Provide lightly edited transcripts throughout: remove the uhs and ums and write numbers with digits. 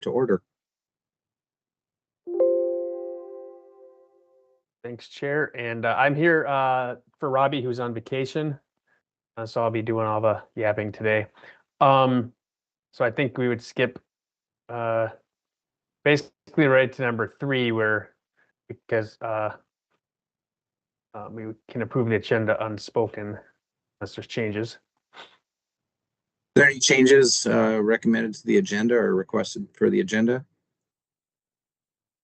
to order. Thanks, Chair. And I'm here for Robbie, who's on vacation. So I'll be doing all the yapping today. So I think we would skip basically right to number 3, because we can approve the agenda unspoken unless there's changes. Are there any changes recommended to the agenda or requested for the agenda?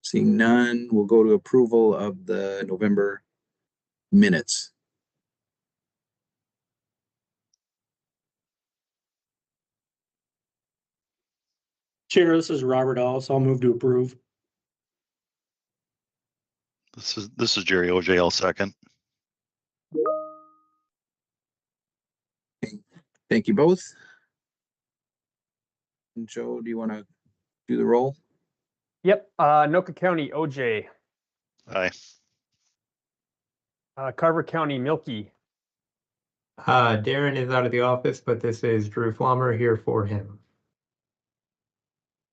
Seeing none, we'll go to approval of the November minutes. Chair, this is Robert Ellis. I'll move to approve. This is Jerry OJ. I'll second. Thank you both. And Joe, do you want to do the roll? Yep. Anoka County, OJ. Aye. Carver County, Milky. Darren is out of the office, but this is Drew Flommer here for him.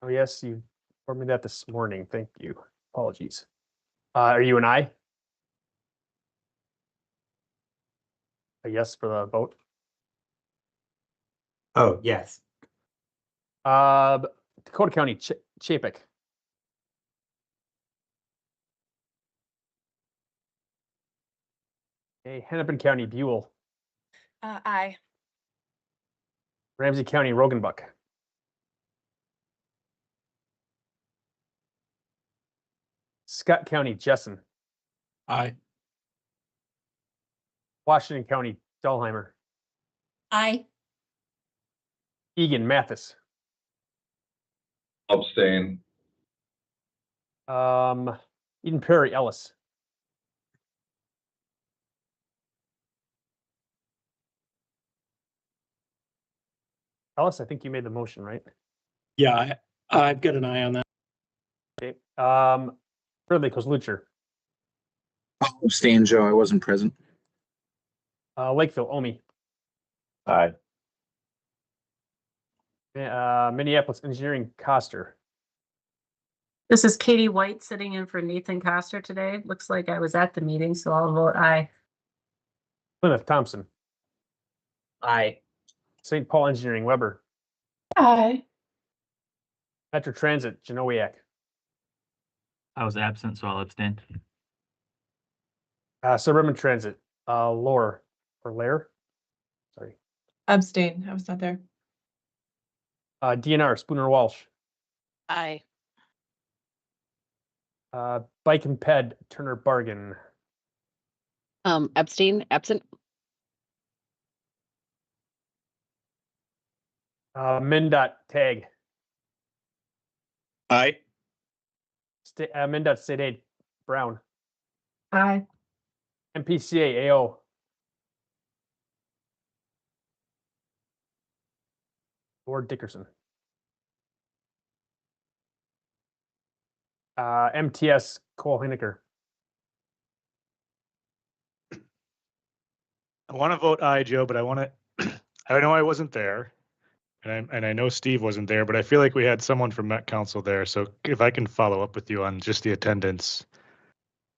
Oh, yes, you told me that this morning. Thank you. Apologies. Are you an aye? A yes for the vote? Oh, yes. Dakota County, Chapek. Okay, Hennepin County, Buell. Aye. Ramsey County, Rogenbuck. Scott County, Jessen. Aye. Washington County, Dahlheimer. Aye. Egan, Mathis. Abstain. Eden Prairie, Ellis. Ellis, I think you made the motion, right? Yeah, I've got an eye on that. Okay. Ridley, Kozlucher. I'll abstain, Joe. I wasn't present. Lakeville, Omi. Aye. Minneapolis Engineering, Coster. This is Katie White sitting in for Nathan Coster today. Looks like I was at the meeting, so I'll vote aye. Plymouth, Thompson. Aye. St. Paul Engineering, Weber. Aye. Metro Transit, Genowiak. I was absent, so I'll abstain. Suburban Transit, Lair. Sorry. Abstain. I was not there. DNR, Spooner Walsh. Aye. Bike and Ped, Turner Bargain. Abstain, absent. MnDOT Tag. Aye. MnDOT State Aid, Brown. Aye. MPCA, AO. Lord Dickerson. MTS Cole Hineker. I want to vote aye, Joe, but I want to. I know I wasn't there, and I know Steve wasn't there, but I feel like we had someone from Met Council there. So if I can follow up with you on just the attendance,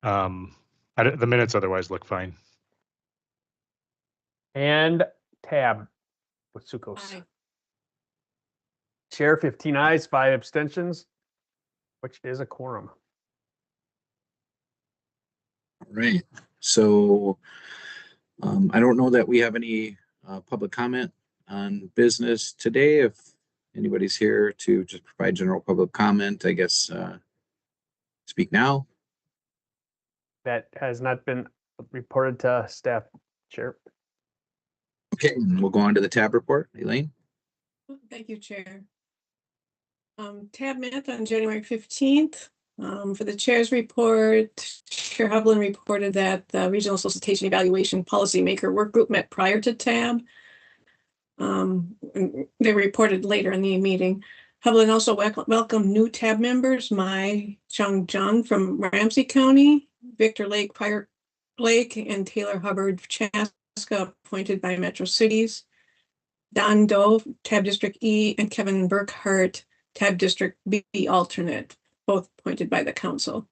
the minutes otherwise look fine. And Tab with Sukos. Aye. Chair, 15 ayes, 5 abstentions, which is a quorum. All right. So I don't know that we have any public comment on business today. If anybody's here to just provide general public comment, I guess speak now. That has not been reported to staff, Chair. Okay, we'll go on to the tab report. Elaine? Thank you, Chair. Tab met on January 15th. For the chair's report, Chair Hovland reported that the Regional Solicitation Evaluation Policymaker Work Group met prior to tab. They reported later in the meeting. Hovland also welcomed new tab members, Mai Chung Jung from Ramsey County, Victor Lake, Pirate Lake, and Taylor Hubbard Chaska, appointed by Metro Cities, Don Dove, Tab District E, and Kevin Burkhart, TAB District B alternate, both appointed by the council.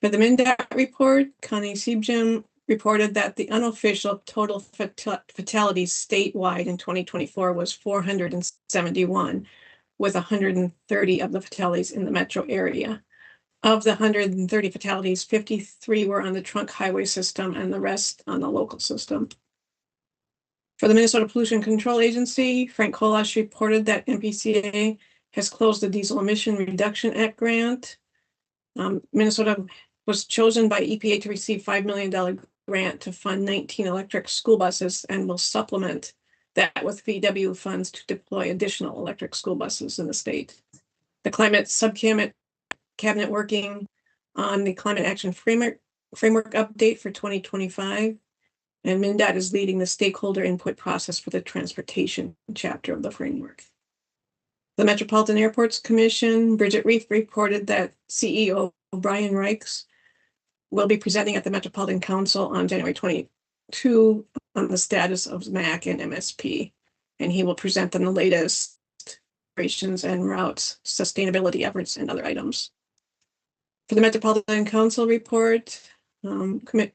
For the MnDOT report, Connie Seabjim reported that the unofficial total fatalities statewide in 2024 was 471, with 130 of the fatalities in the metro area. Of the 130 fatalities, 53 were on the trunk highway system and the rest on the local system. For the Minnesota Pollution Control Agency, Frank Kolash reported that MPCA has closed the Diesel Emission Reduction Act grant. Minnesota was chosen by EPA to receive $5 million grant to fund 19 electric school buses and will supplement that with VW funds to deploy additional electric school buses in the state. The climate subcabinet working on the climate action framework update for 2025. And MnDOT is leading the stakeholder input process for the transportation chapter of the framework. The Metropolitan Airports Commission, Bridget Reef, reported that CEO Brian Reichs will be presenting at the Metropolitan Council on January 22 on the status of MAC and MSP. And he will present on the latest operations and routes, sustainability efforts, and other items. For the Metropolitan Council report, Councilmember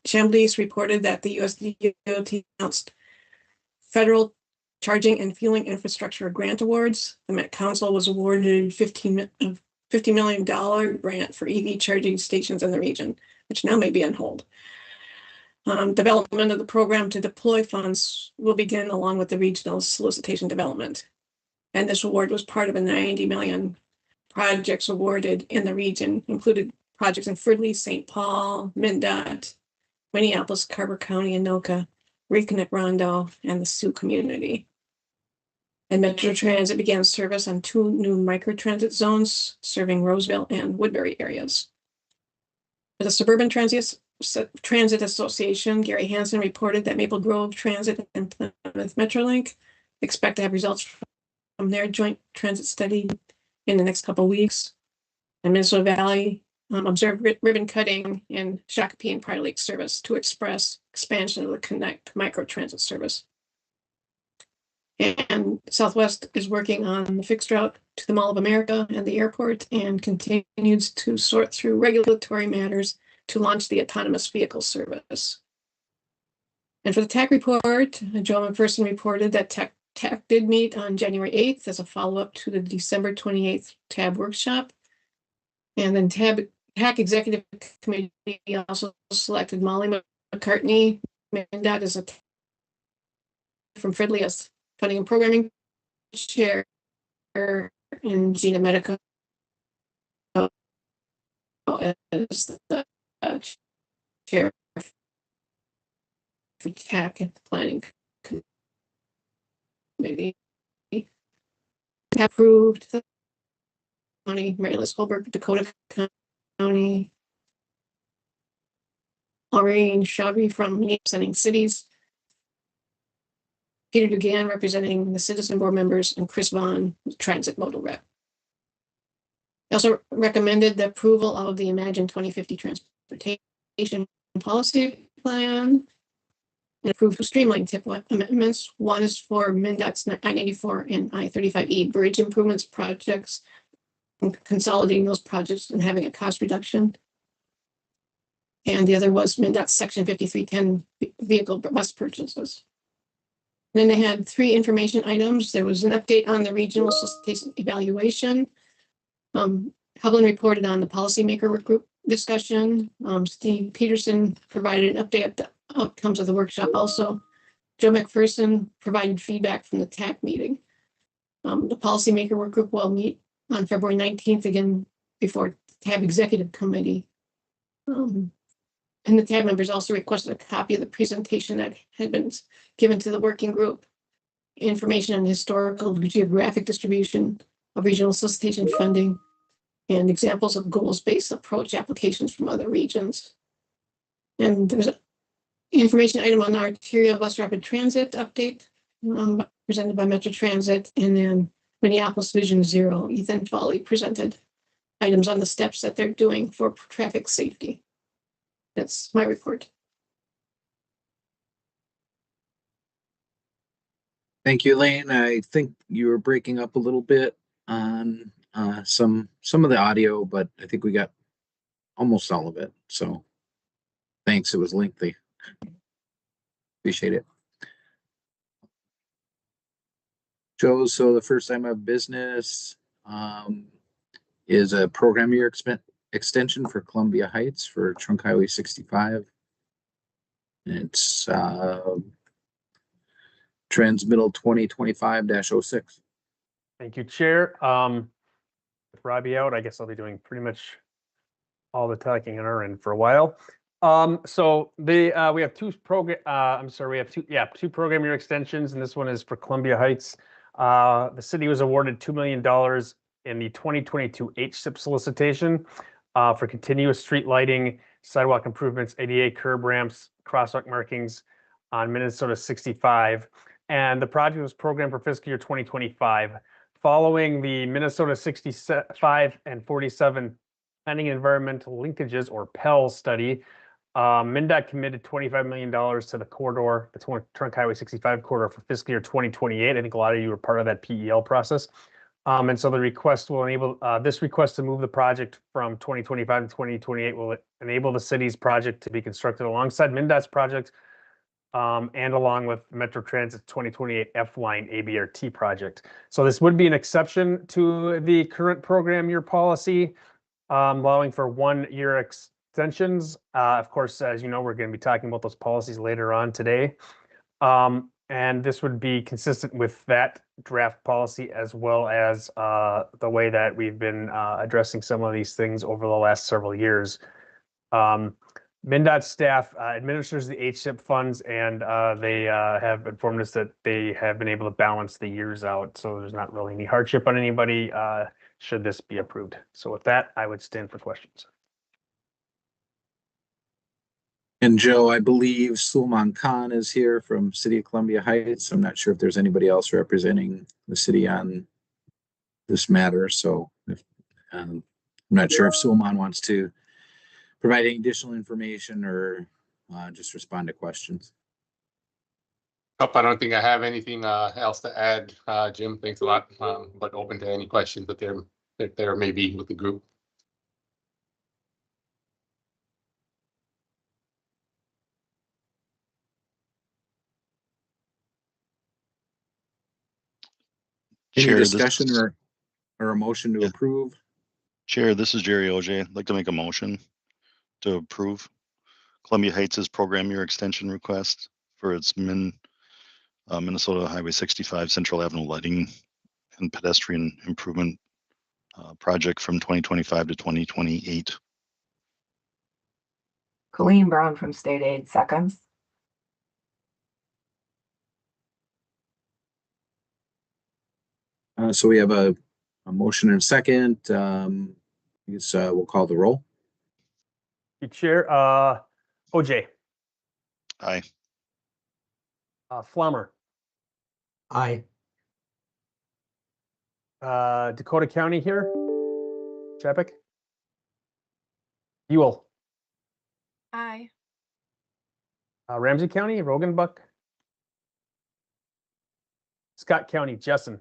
Chambliss reported that the USDOT announced federal charging and fueling infrastructure grant awards. The Met Council was awarded $50 million grant for EV charging stations in the region, which now may be on hold. Development of the program to deploy funds will begin along with the regional solicitation development. And this award was part of a $90 million projects awarded in the region, included projects in Fridley, St. Paul, MnDOT, Minneapolis, Carver County, Anoka, Reconnack, Rondo, and the Sioux community. And Metro Transit began service on 2 new microtransit zones serving Roseville and Woodbury areas. For the Suburban Transit Association, Gary Hansen reported that Maple Grove Transit and Plymouth Metrolink expect to have results from their joint transit study in the next couple of weeks. And Minnesota Valley observed ribbon cutting in Shakopee and Prior Lake service to express expansion of the Connect microtransit service. And Southwest is working on the fixed route to the Mall of America and the airport and continues to sort through regulatory matters to launch the autonomous vehicle service. And for the TAC report, Joe McPherson reported that TAC did meet on January 8th as a follow-up to the December 28th TAB workshop. And then TAC Executive Committee also selected Molly McCartney, MnDOT as from Fridley as Funding and Programming Chair, and Gina Medica as the Chair for TAC and Planning Committee. Approved the County, Mary Liz Holberg, Dakota County, Lorraine Shabby from Minneapolis Cities, Peter Dugan representing the Citizen Board members, and Chris Vaughn, Transit Modal Rep. They also recommended the approval of the Imagine 2050 Transportation Policy Plan and approved two streamlined TIP amendments. One is for MnDOT's I-94 and I-35E bridge improvements projects, and consolidating those projects and having a cost reduction. And the other was MnDOT's Section 5310 vehicle bus purchases. Then they had 3 information items. There was an update on the regional solicitation evaluation. Hublin reported on the policymaker work group discussion. Steve Peterson provided an update of the outcomes of the workshop also. Joe McPherson provided feedback from the TAC meeting. The policymaker work group will meet on February 19th again before TAB Executive Committee. And the TAB members also requested a copy of the presentation that had been given to the working group. Information on historical geographic distribution of regional solicitation funding and examples of goals-based approach applications from other regions. And there's an information item on arterial bus rapid transit update presented by Metro Transit, and then Minneapolis Vision Zero, Ethan Foley presented items on the steps that they're doing for traffic safety. That's my report. Thank you, Elaine. I think you were breaking up a little bit on some of the audio, but I think we got almost all of it. So thanks. It was lengthy. Appreciate it. Joe, so the first time of business is a program year extension for Columbia Heights for Trunk Highway 65. It's transmittal 2025-06. Thank you, Chair. With Robbie out, I guess I'll be doing pretty much all the talking on our end for a while. So we have two program year extensions, and this one is for Columbia Heights. The city was awarded $2 million in the 2022 HSIP solicitation for continuous street lighting, sidewalk improvements, ADA curb ramps, crosswalk markings on Minnesota 65. And the project was programmed for fiscal year 2025. Following the Minnesota 65 and 47 Planning Environmental Linkages, or PEL study, MnDOT committed $25 million to the corridor, the Trunk Highway 65 corridor for fiscal year 2028. I think a lot of you were part of that PEL process. And so the request will enable, this request to move the project from 2025 to 2028 will enable the city's project to be constructed alongside MnDOT's project and along with Metro Transit's 2028 F-Line ABRT project. So this would be an exception to the current program year policy, allowing for 1 year extensions. Of course, as you know, we're going to be talking about those policies later on today. And this would be consistent with that draft policy, as well as the way that we've been addressing some of these things over the last several years. MnDOT staff administers the HSIP funds, and they have informed us that they have been able to balance the years out. So there's not really any hardship on anybody should this be approved. So with that, I would stand for questions. And Joe, I believe Sulman Khan is here from City of Columbia Heights. I'm not sure if there's anybody else representing the city on this matter. So I'm not sure if Sulman wants to provide any additional information or just respond to questions. Nope, I don't think I have anything else to add. Jim, thanks a lot, but open to any questions that there may be with the group. Any Chair, discussion or a motion to approve? Chair, this is Jerry OJ. I'd like to make a motion to approve Columbia Heights' program year extension request for its Minnesota Highway 65 Central Avenue lighting and pedestrian improvement project from 2025 to 2028. Colleen Brown from State Aid seconds. So we have a motion and a second. I guess we'll call the roll. Chair, OJ. Aye. Flummer. Aye. Dakota County here. Chapik. Ewell. Aye. Ramsey County, Rogenbuck. Scott County, Jessen.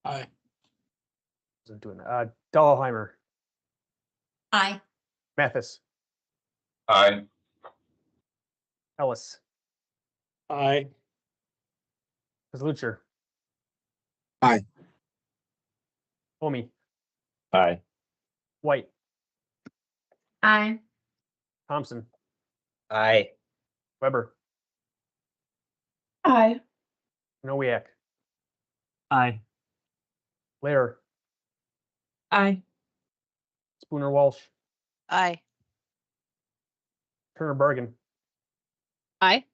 Aye. Wasn't doing that. Dahlheimer. Aye. Mathis. Aye. Ellis. Aye. Lucher. Aye. Homie. Aye. White. Aye. Thompson. Aye. Weber. Aye. Nowiak. Aye. Lair. Aye. Spooner Walsh. Aye. Turner Bergen. Aye.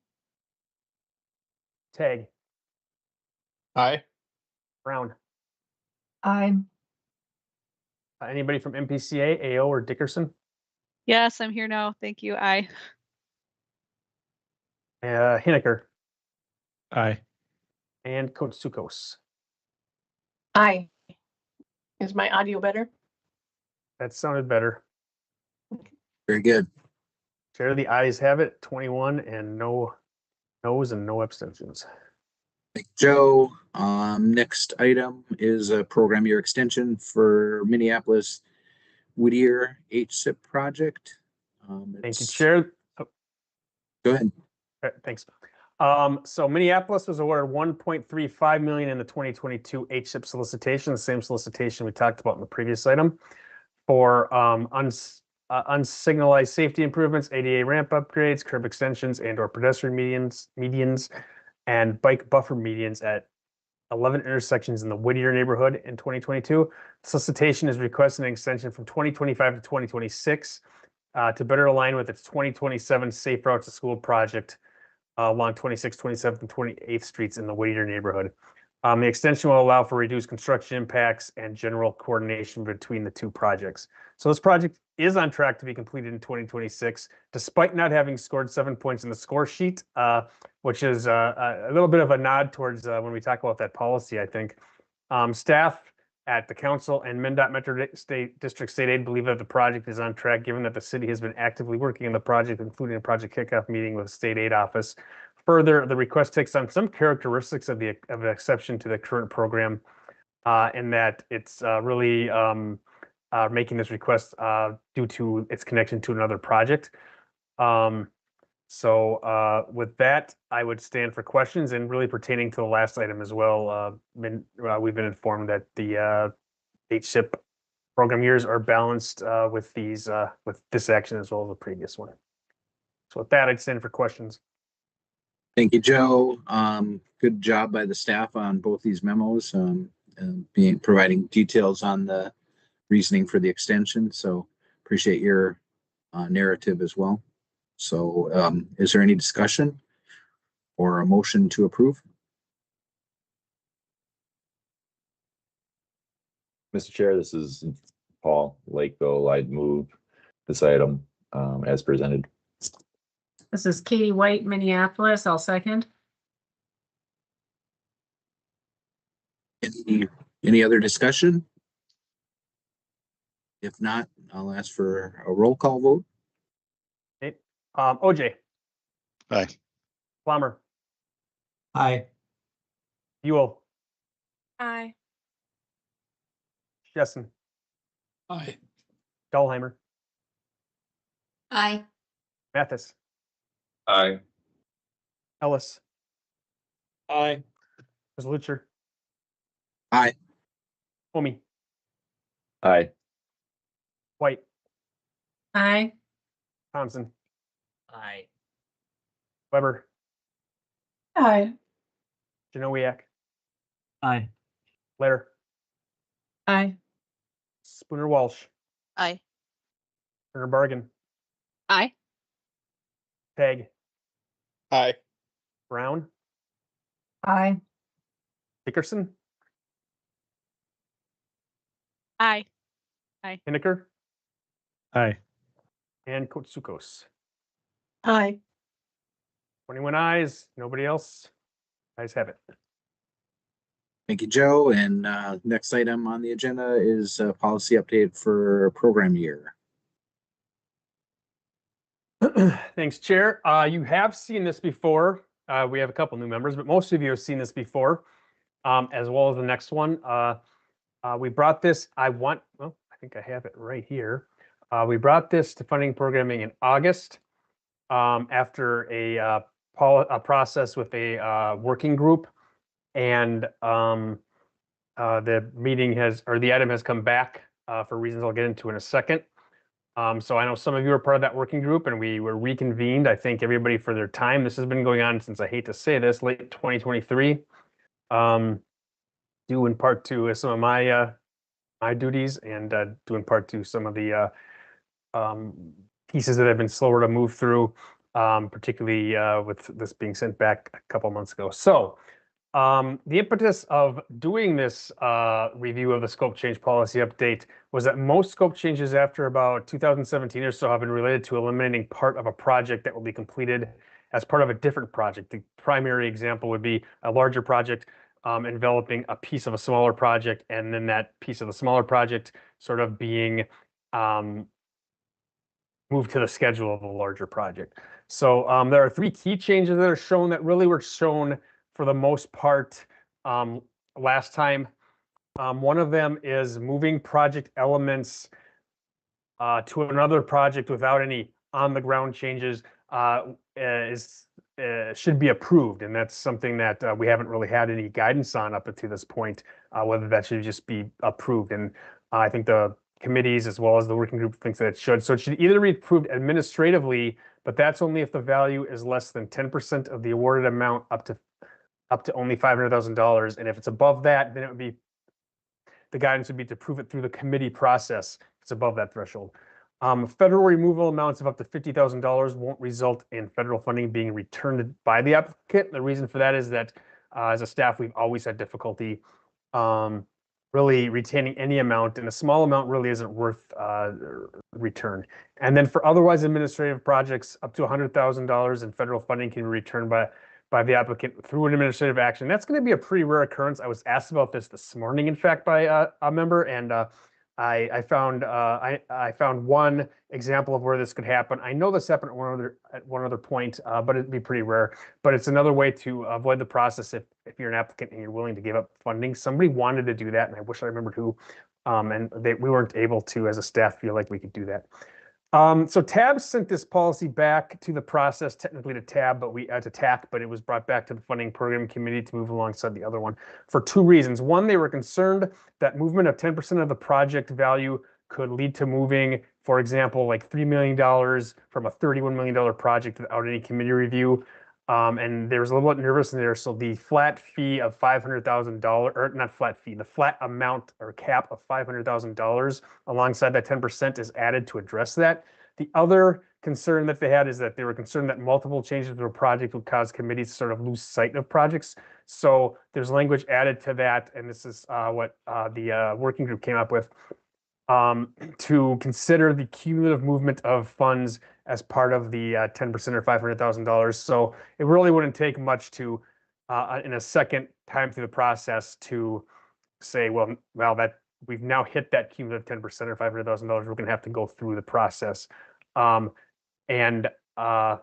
Tag. Aye. Brown. Aye. Anybody from MPCA, AO, or Dickerson? Yes, I'm here now. Thank you. Aye. Hineker. Aye. And Kotsukos. Aye. Is my audio better? That sounded better. Very good. Chair, the ayes have it, 21, and no noes and no abstentions. Thank you, Joe. Next item is a program year extension for Minneapolis Whittier HSIP project. Thank you, It's- Chair. Go ahead. Thanks. So Minneapolis was awarded 1.35 million in the 2022 HSIP solicitation, the same solicitation we talked about in the previous item, for unsignalized safety improvements, ADA ramp upgrades, curb extensions, and/or pedestrian medians, and bike buffer medians at 11 intersections in the Whittier neighborhood in 2022. Solicitation is requesting an extension from 2025 to 2026 to better align with its 2027 Safe Routes to School project along 26th, 27th, and 28th Streets in the Whittier neighborhood. The extension will allow for reduced construction impacts and general coordination between the two projects. So this project is on track to be completed in 2026, despite not having scored 7 points in the score sheet, which is a little bit of a nod towards when we talk about that policy, I think. Staff at the council and MnDOT Metro District State Aid believe that the project is on track, given that the city has been actively working on the project, including a project kickoff meeting with the State Aid Office. Further, the request takes on some characteristics of an exception to the current program, in that it's really making this request due to its connection to another project. So with that, I would stand for questions, and really pertaining to the last item as well. We've been informed that the HSIP program years are balanced with this action as well as the previous one. So with that, I'd stand for questions. Thank you, Joe. Good job by the staff on both these memos, and providing details on the reasoning for the extension. So appreciate your narrative as well. So is there any discussion or a motion to approve? Mr. Chair, this is Paul Lakeville. I'd move this item as presented. This is Katie White, Minneapolis. I'll second. Any other discussion? If not, I'll ask for a roll call vote. Okay. OJ. Aye. Plummer. Aye. Buell. Aye. Jessen. Aye. Dahlheimer. Aye. Mathis. Aye. Ellis. Aye. Lucher. Aye. Homie. Aye. White. Aye. Thompson. Aye. Weber. Aye. Janowiak. Aye. Blair. Aye. Spooner Walsh. Aye. Turner Bargan. Aye. Peg. Aye. Brown. Aye. Dickerson. Aye. Hiniker. Aye. And Kotsukos. Aye. 21 ayes. Nobody else. Ayes have it. Thank you, Joe. And next item on the agenda is a policy update for program year. Thanks, Chair. You have seen this before. We have a couple new members, but most of you have seen this before, as well as the next one. We brought this, I think I have it right here. We brought this to funding programming in August after a process with a working group, and the meeting the item has come back for reasons I'll get into in a second. So I know some of you are part of that working group, and we were reconvened. I thank everybody for their time. This has been going on since, I hate to say this, late 2023. Due in part to some of my duties, and due in part to some of the pieces that have been slower to move through, particularly with this being sent back a couple months ago. So the impetus of doing this review of the scope change policy update was that most scope changes after about 2017 or so have been related to eliminating part of a project that will be completed as part of a different project. The primary example would be a larger project enveloping a piece of a smaller project, and then that piece of the smaller project sort of being moved to the schedule of a larger project. So there are three key changes that are shown that really were shown for the most part last time. One of them is moving project elements to another project without any on-the-ground changes should be approved, and that's something that we haven't really had any guidance on up to this point, whether that should just be approved. And I think the committees as well as the working group thinks that it should. So it should either be approved administratively, but that's only if the value is less than 10% of the awarded amount up to only $500,000. And if it's above that, then it would be, the guidance would be to approve it through the committee process. If it's above that threshold. Federal removal amounts of up to $50,000 won't result in federal funding being returned by the applicant. The reason for that is that as a staff, we've always had difficulty really retaining any amount, and a small amount really isn't worth return. And then for otherwise administrative projects, up to $100,000 in federal funding can be returned by the applicant through an administrative action. That's going to be a pretty rare occurrence. I was asked about this morning, in fact, by a member, and I found one example of where this could happen. I know this happened at one other point, but it'd be pretty rare. But it's another way to avoid the process if you're an applicant and you're willing to give up funding. Somebody wanted to do that, and I wish I remembered who. And we weren't able to, as a staff, feel like we could do that. So TAB sent this policy back to the process, technically to TAB, but to TAC, but it was brought back to the funding program committee to move alongside the other one for two reasons. One, they were concerned that movement of 10% of the project value could lead to moving, for example, like $3 million from a $31 million project without any committee review. And there was a little bit nervous in there. So the flat fee of $500,000, or not flat fee, the flat amount or cap of $500,000 alongside that 10% is added to address that. The other concern that they had is that they were concerned that multiple changes to a project would cause committees to sort of lose sight of projects. So there's language added to that, and this is what the working group came up with, to consider the cumulative movement of funds as part of the 10% or $500,000. So it really wouldn't take much to, in a second time through the process, to say, well, that we've now hit that cumulative 10% or $500,000. We're going to have to go through the process. And on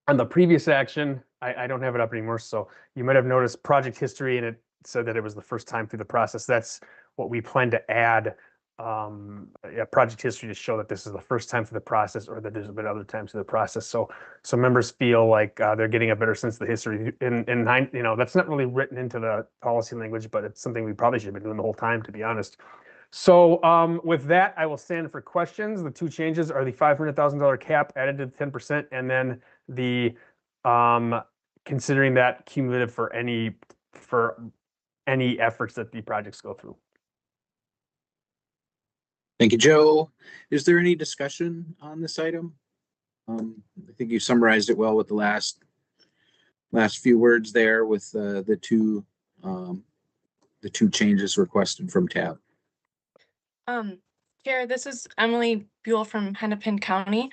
the previous action, I don't have it up anymore. So you might have noticed project history, and it said that it was the first time through the process. That's what we plan to add. Project history to show that this is the first time for the process, or that there's been other times for the process. So members feel like they're getting a better sense of the history. That's not really written into the policy language, but it's something we probably should have been doing the whole time, to be honest. So with that, I will stand for questions. The two changes are the $500,000 cap added to the 10%, and then the considering that cumulative for any efforts that the projects go through. Thank you, Joe. Is there any discussion on this item? I think you summarized it well with the last few words there with the two changes requested from TAB. Chair, this is Emily Buell from Hennepin County.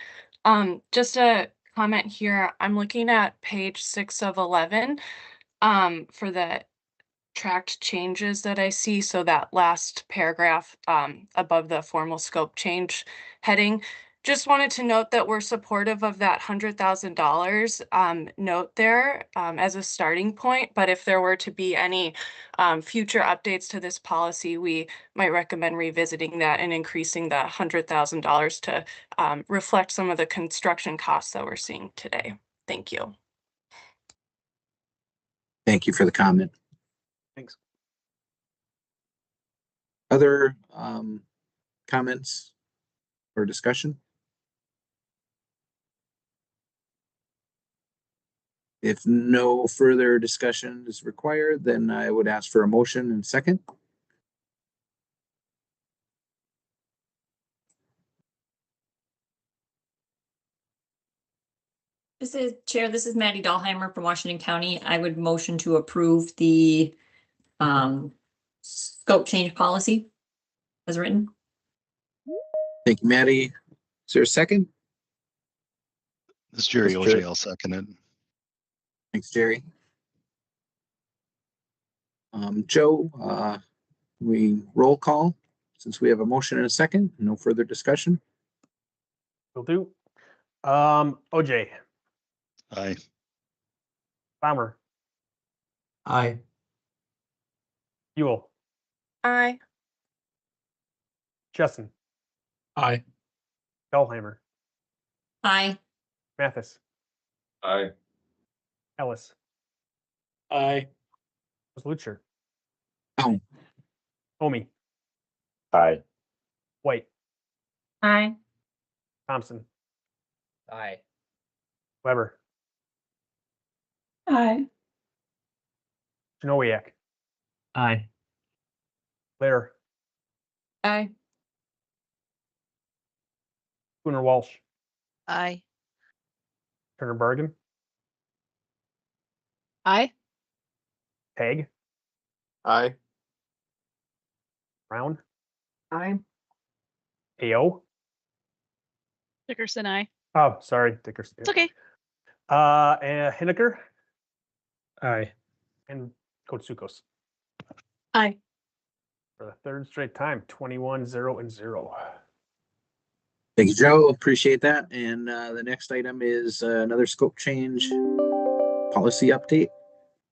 Just a comment here. I'm looking at page 6 of 11 for the tracked changes that I see. So that last paragraph above the formal scope change heading. Just wanted to note that we're supportive of that $100,000 note there as a starting point. But if there were to be any future updates to this policy, we might recommend revisiting that and increasing the $100,000 to reflect some of the construction costs that we're seeing today. Thank you. Thank you for the comment. Thanks. Other comments or discussion? If no further discussion is required, then I would ask for a motion and second. This is Chair. This is Maddie Dahlheimer from Washington County. I would motion to approve the scope change policy as written. Thank you, Maddie. Is there a second? This is Jerry Yes, OJ. Jerry. I'll second it. Thanks, Jerry. Joe, we roll call since we have a motion and a second. No further discussion. Will do. OJ. Aye. Bomber. Aye. Buell, Aye. Justin, Aye. Dahlheimer, Aye. Mathis, Aye. Ellis, Aye. Lucher, Aye. Omi, Aye. White, Aye. Thompson, Aye. Weber, Aye. Janowiak, Aye. Blair, Aye. Spooner Walsh, Aye. Turner Bergen, Aye. Haig, Aye. Brown, Aye. AO. Dickerson, aye. Oh, sorry, Dickerson. It's okay. And Hinneker Aye. and Kotsukos Aye. for the third straight time, 21-0-0. Thank you, Joe. Appreciate that. And the next item is another scope change policy update.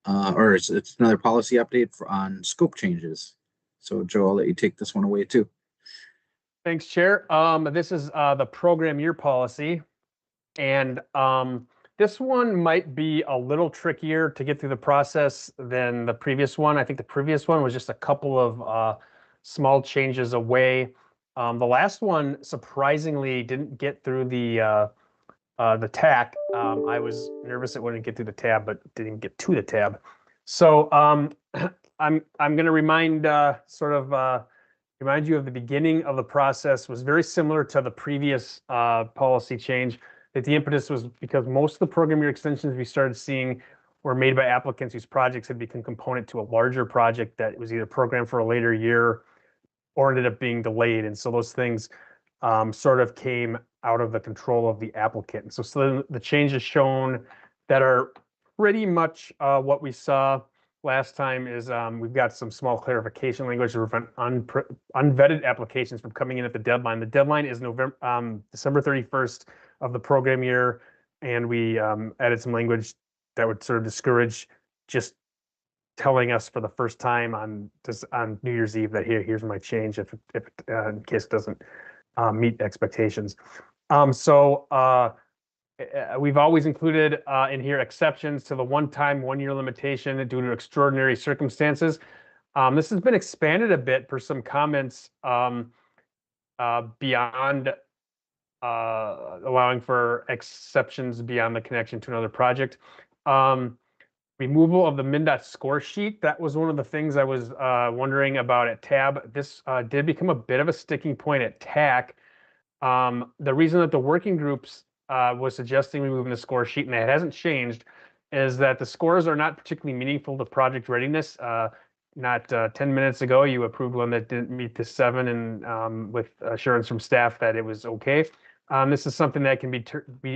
Or it's another policy update on scope changes. So Joe, I'll let you take this one away too. Thanks, Chair. This is the program year policy. And this one might be a little trickier to get through the process than the previous one. I think the previous one was just a couple of small changes away. The last one surprisingly didn't get through the TAC. I was nervous it wouldn't get through the tab, but didn't get to the tab. So I'm going to remind you of the beginning of the process was very similar to the previous policy change. That the impetus was because most of the program year extensions we started seeing were made by applicants whose projects had become component to a larger project that was either programmed for a later year or ended up being delayed. And so those things sort of came out of the control of the applicant. So the changes shown that are pretty much what we saw last time is we've got some small clarification language to prevent unvetted applications from coming in at the deadline. The deadline is December 31st of the program year, and we added some language that would sort of discourage just telling us for the first time on New Year's Eve that here's my change if in case it doesn't meet expectations. We've always included in here exceptions to the one-time one-year limitation due to extraordinary circumstances. This has been expanded a bit for some comments beyond allowing for exceptions beyond the connection to another project. Removal of the MnDOT score sheet. That was one of the things I was wondering about at TAB. This did become a bit of a sticking point at TAC. The reason that the working groups was suggesting removing the score sheet, and it hasn't changed, is that the scores are not particularly meaningful to project readiness. Not 10 minutes ago, you approved one that didn't meet the 7, and with assurance from staff that it was okay. This is something that can be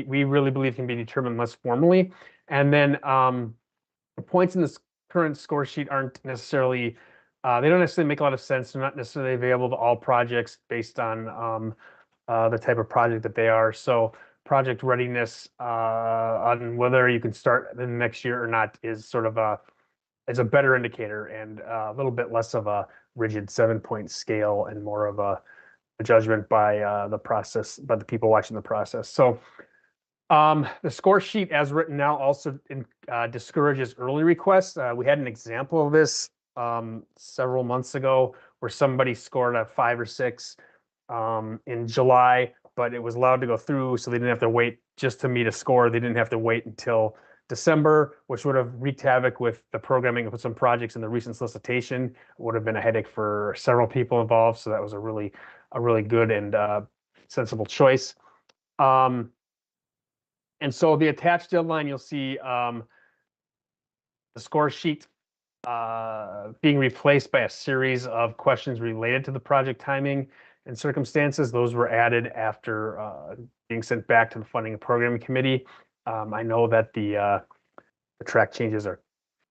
we really believe can be determined less formally. And then the points in this current score sheet aren't necessarily they don't necessarily make a lot of sense. They're not necessarily available to all projects based on the type of project that they are. So project readiness on whether you can start in the next year or not is sort of a better indicator and a little bit less of a rigid 7-point scale and more of a judgment by the process, by the people watching the process. So the score sheet as written now also discourages early requests. We had an example of this several months ago where somebody scored a 5 or 6 in July, but it was allowed to go through, so they didn't have to wait just to meet a score. They didn't have to wait until December, which would have wreaked havoc with the programming of some projects in the recent solicitation. It would have been a headache for several people involved. So that was a really good and sensible choice. And so the attached deadline, you'll see the score sheet being replaced by a series of questions related to the project timing and circumstances. Those were added after being sent back to the Funding and Programming Committee. I know that the track changes are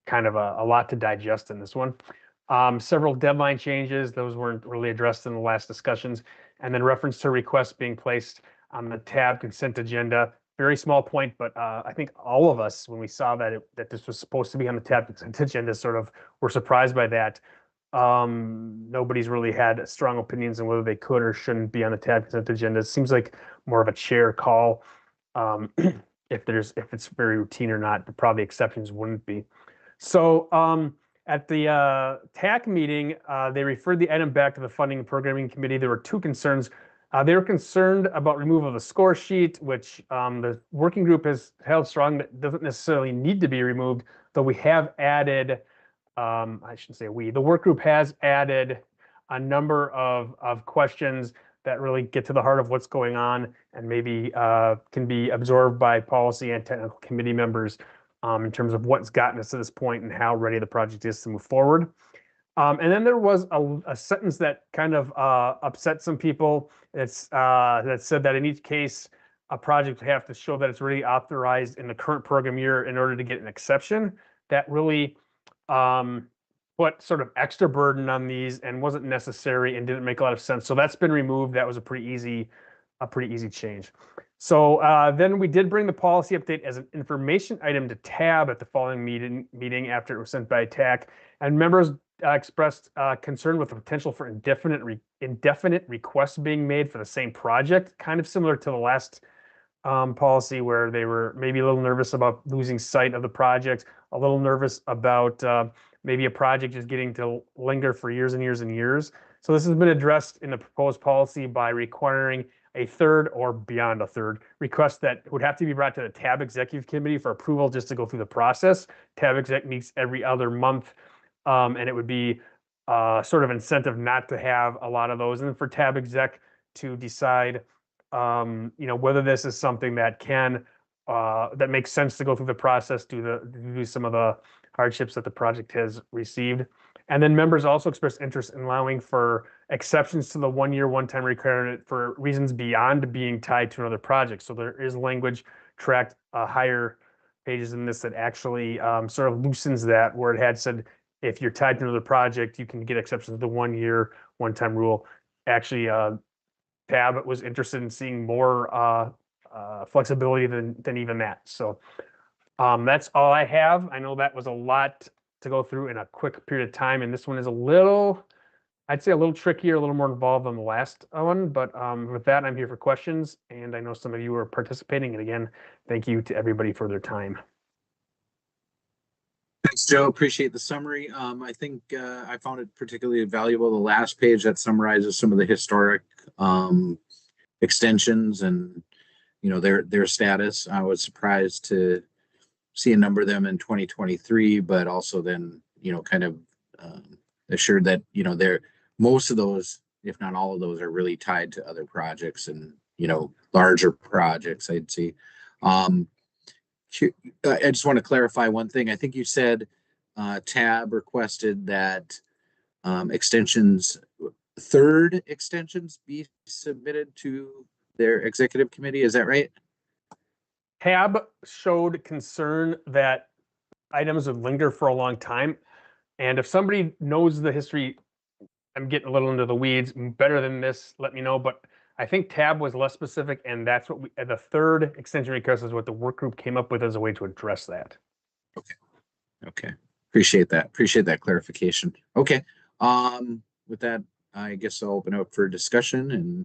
kind of a lot to digest in this one. Several deadline changes, those weren't really addressed in the last discussions. And then reference to requests being placed on the tab consent agenda. very small point, but I think all of us, when we saw that that this was supposed to be on the tab consent agenda, sort of were surprised by that. Nobody's really had strong opinions on whether they could or shouldn't be on the tab consent agenda. It seems like more of a chair call. If it's very routine or not, but probably exceptions wouldn't be. So at the TAC meeting, they referred the item back to the Funding and Programming Committee. There were two concerns. They were concerned about removal of the score sheet, which the working group has held strong that doesn't necessarily need to be removed, though we have added, I shouldn't say we, the work group has added a number of questions that really get to the heart of what's going on and maybe can be absorbed by policy and technical committee members in terms of what's gotten us to this point and how ready the project is to move forward. And then there was a sentence that kind of upset some people. It's that said that in each case, a project would have to show that it's really authorized in the current program year in order to get an exception. That really put sort of extra burden on these and wasn't necessary and didn't make a lot of sense. So that's been removed. That was a pretty easy change. So then we did bring the policy update as an information item to tab at the following meeting after it was sent by TAC, and members expressed concern with the potential for indefinite requests being made for the same project, kind of similar to the last policy where they were maybe a little nervous about losing sight of the project, a little nervous about maybe a project just getting to linger for years and years and years. So this has been addressed in the proposed policy by requiring a third or beyond a third request that would have to be brought to the TAB Executive Committee for approval just to go through the process. TAB Exec meets every other month, and it would be sort of incentive not to have a lot of those, and for TAB Exec to decide, whether this is something that that makes sense to go through the process, do some of the hardships that the project has received. And then members also expressed interest in allowing for exceptions to the one-year, one-time requirement for reasons beyond being tied to another project. So there is language tracked higher pages in this that actually sort of loosens that, where it had said if you're tied to another project, you can get exceptions to the one-year, one-time rule. Actually, TAB was interested in seeing more flexibility than even that. So that's all I have. I know that was a lot to go through in a quick period of time, and this one is I'd say a little trickier, a little more involved than the last one, but with that, I'm here for questions, and I know some of you are participating, and again, thank you to everybody for their time. Thanks, Joe. Appreciate the summary. I think I found it particularly valuable, the last page that summarizes some of the historic extensions and their status. I was surprised to see a number of them in 2023, but also then kind of assured that most of those, if not all of those, are really tied to other projects and larger projects, I'd say. I just want to clarify one thing. I think you said TAB requested that third extensions be submitted to their executive committee. Is that right? TAB showed concern that items would linger for a long time. And if somebody knows the history, I'm getting a little into the weeds, better than this, let me know. But I think TAB was less specific, and that's what the third extension request is what the work group came up with as a way to address that. Okay. Appreciate that clarification. Okay. With that, I guess I'll open up for discussion and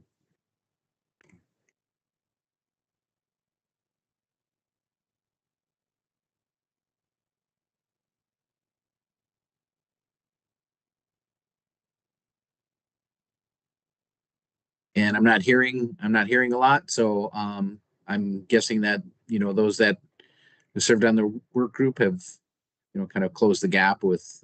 I'm not hearing a lot. So I'm guessing that those that served on the work group have kind of closed the gap with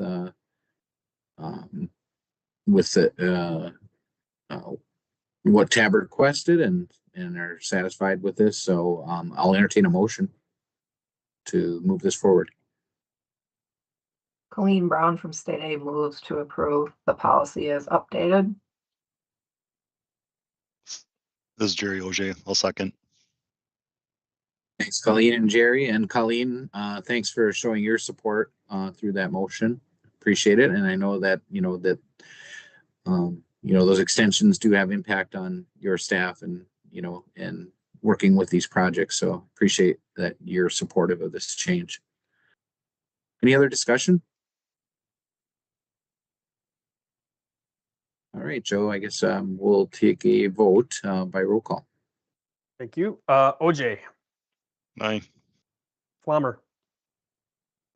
what TAB requested and are satisfied with this. So I'll entertain a motion to move this forward. Colleen Brown from State A moves to approve the policy as updated. This is Jerry Auger. I'll second. Thanks, Colleen and Jerry. And Colleen, thanks for showing your support through that motion. Appreciate it. And I know that those extensions do have impact on your staff and working with these projects. So appreciate that you're supportive of this change. Any other discussion? All right, Joe, I guess we'll take a vote by roll call. Thank you. OJ, Aye. Flummer,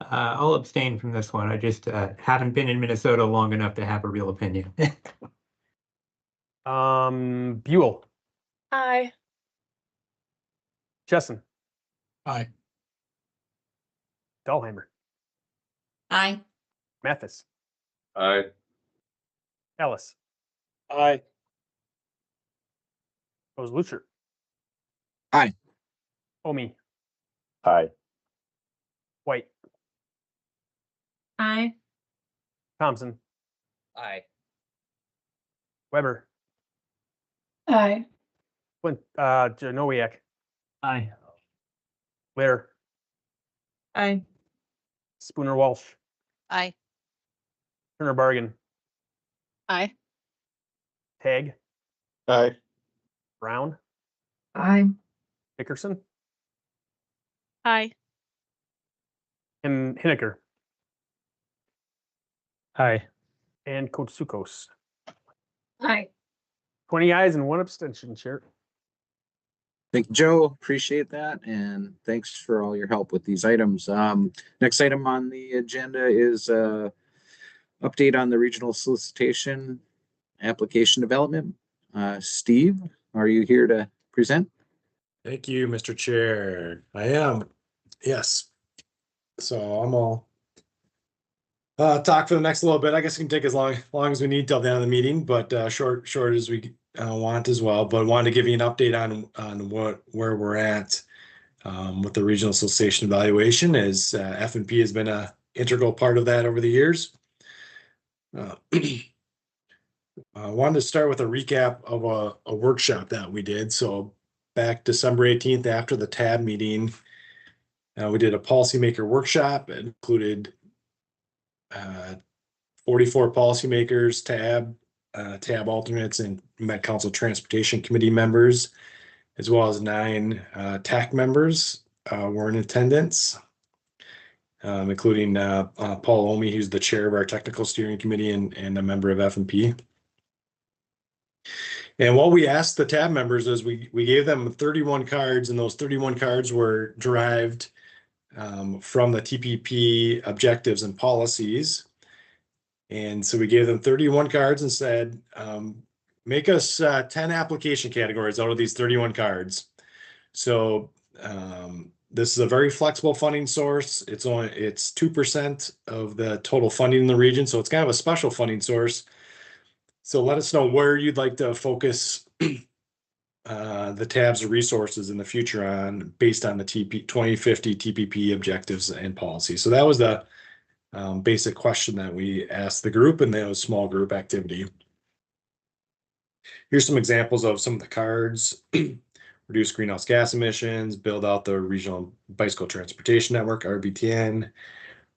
I'll abstain from this one. I just haven't been in Minnesota long enough to have a real opinion. Buell, Aye. Jessen, Aye. Dahlheimer, Aye. Mathis, Aye. Ellis, Aye. Lucer. Aye. Omi, Aye. White, Aye. Thompson, Aye. Weber, Aye. Janowiak, Aye. Blair, Aye. Spooner Walsh, Aye. Turner Bargan, Aye. Tag, Aye. Brown, Aye. Dickerson, Aye. and Hinneker, Aye. and Kotsukos. Aye. 20 ayes and 1 abstention, Chair. Thank you, Joe. Appreciate that. And thanks for all your help with these items. Next item on the agenda is update on the regional solicitation application development. Steve, are you here to present? Thank you, Mr. Chair. I am. Yes. So I'm all talk for the next little bit. I guess it can take as long as we need till the end of the meeting, but short as we want as well. But wanted to give you an update on where we're at with the regional solicitation evaluation, as F&P has been an integral part of that over the years. I wanted to start with a recap of a workshop that we did. So back December 18th, after the TAB meeting, we did a policymaker workshop. It included 44 policymakers, TAB alternates, and Met Council Transportation Committee members, as well as 9 TAC members were in attendance, including Paul Omi, who's the chair of our technical steering committee and a member of F&P. And what we asked the TAB members is we gave them 31 cards, and those 31 cards were derived from the TPP objectives and policies. And so we gave them 31 cards and said, make us 10 application categories out of these 31 cards. So this is a very flexible funding source. It's 2% of the total funding in the region. So it's kind of a special funding source. So let us know where you'd like to focus the tabs of resources in the future on, based on the 2050 TPP objectives and policies. So that was the basic question that we asked the group, and that was small group activity. Here's some examples of some of the cards. Reduce greenhouse gas emissions, build out the regional bicycle transportation network, RBTN,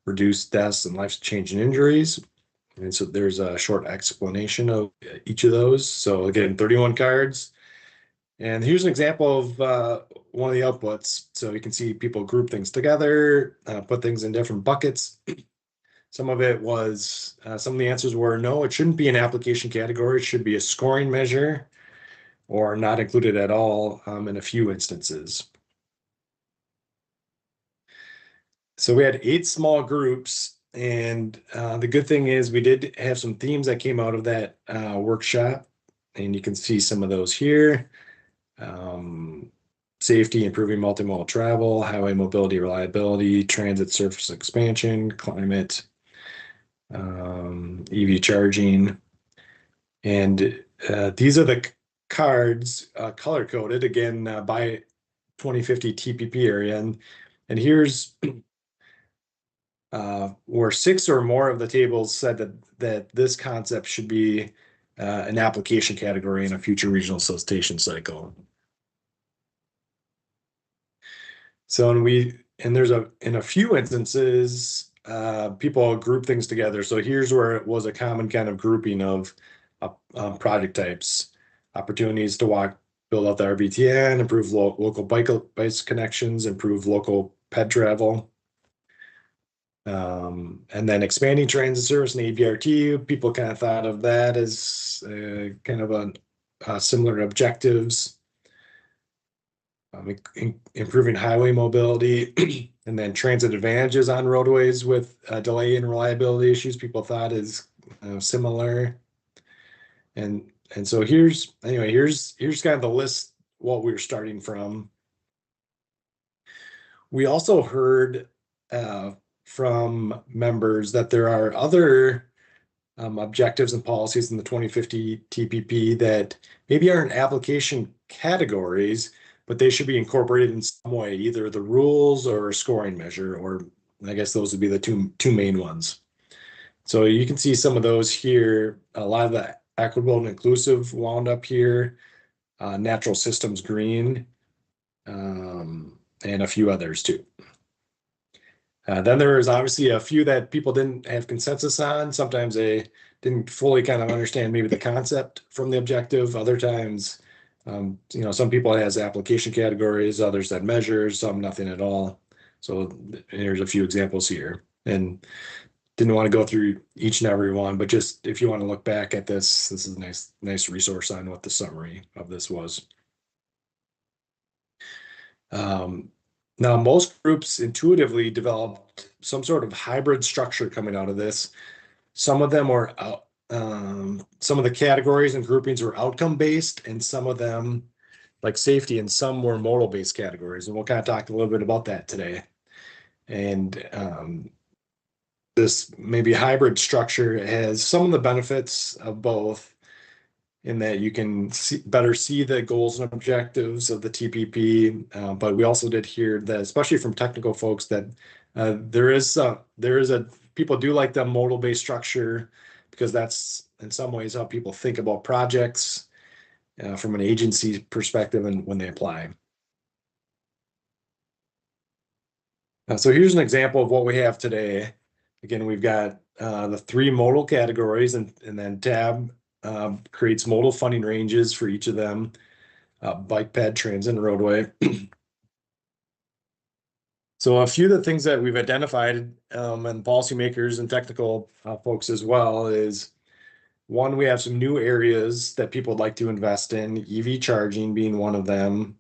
reduce deaths and life-changing injuries. And so there's a short explanation of each of those. So again, 31 cards. And here's an example of one of the outputs. So you can see people group things together, put things in different buckets. Some of it was, some of the answers were no, it shouldn't be an application category. It should be a scoring measure, or not included at all in a few instances. So we had 8 small groups, and the good thing is we did have some themes that came out of that workshop, and you can see some of those here. Safety, improving multimodal travel, highway mobility, reliability, transit surface expansion, climate, EV charging. And these are the cards color coded again by 2050 TPP area. And here's where 6 or more of the tables said that this concept should be an application category in a future regional solicitation cycle. So in a few instances, people group things together. So here's where it was a common kind of grouping of project types: opportunities to walk build out the RBTN, improve local bike connections, improve local ped travel. And then expanding transit service and ABRT, people kind of thought of that as kind of similar objectives. Improving highway mobility, and then transit advantages on roadways with delay and reliability issues, people thought is similar. And so here's kind of the list, what we're starting from. We also heard from members that there are other objectives and policies in the 2050 TPP that maybe aren't application categories, but they should be incorporated in some way, either the rules or a scoring measure, or I guess those would be the two main ones. So you can see some of those here. A lot of the equitable and inclusive wound up here, natural systems green, and a few others too. Then there was obviously a few that people didn't have consensus on. Sometimes they didn't fully kind of understand maybe the concept from the objective. Other times, some people has application categories, others had measures, some nothing at all. So here's a few examples here. And didn't want to go through each and every one, but just if you want to look back at this is a nice resource on what the summary of this was. Now, most groups intuitively developed some sort of hybrid structure coming out of this. Some of them were some of the categories and groupings were outcome based, and some of them, like safety, and some were modal based categories. And we'll kind of talk a little bit about that today. And this maybe hybrid structure has some of the benefits of both, in that you can better see the goals and objectives of the TPP. But we also did hear that, especially from technical folks, that people do like the modal-based structure, because that's in some ways how people think about projects from an agency perspective and when they apply. So here's an example of what we have today. Again, we've got the 3 modal categories, and then TAB creates modal funding ranges for each of them: bike, ped, transit, and roadway. So a few of the things that we've identified, and policymakers and technical folks as well, is one, we have some new areas that people would like to invest in, EV charging being one of them,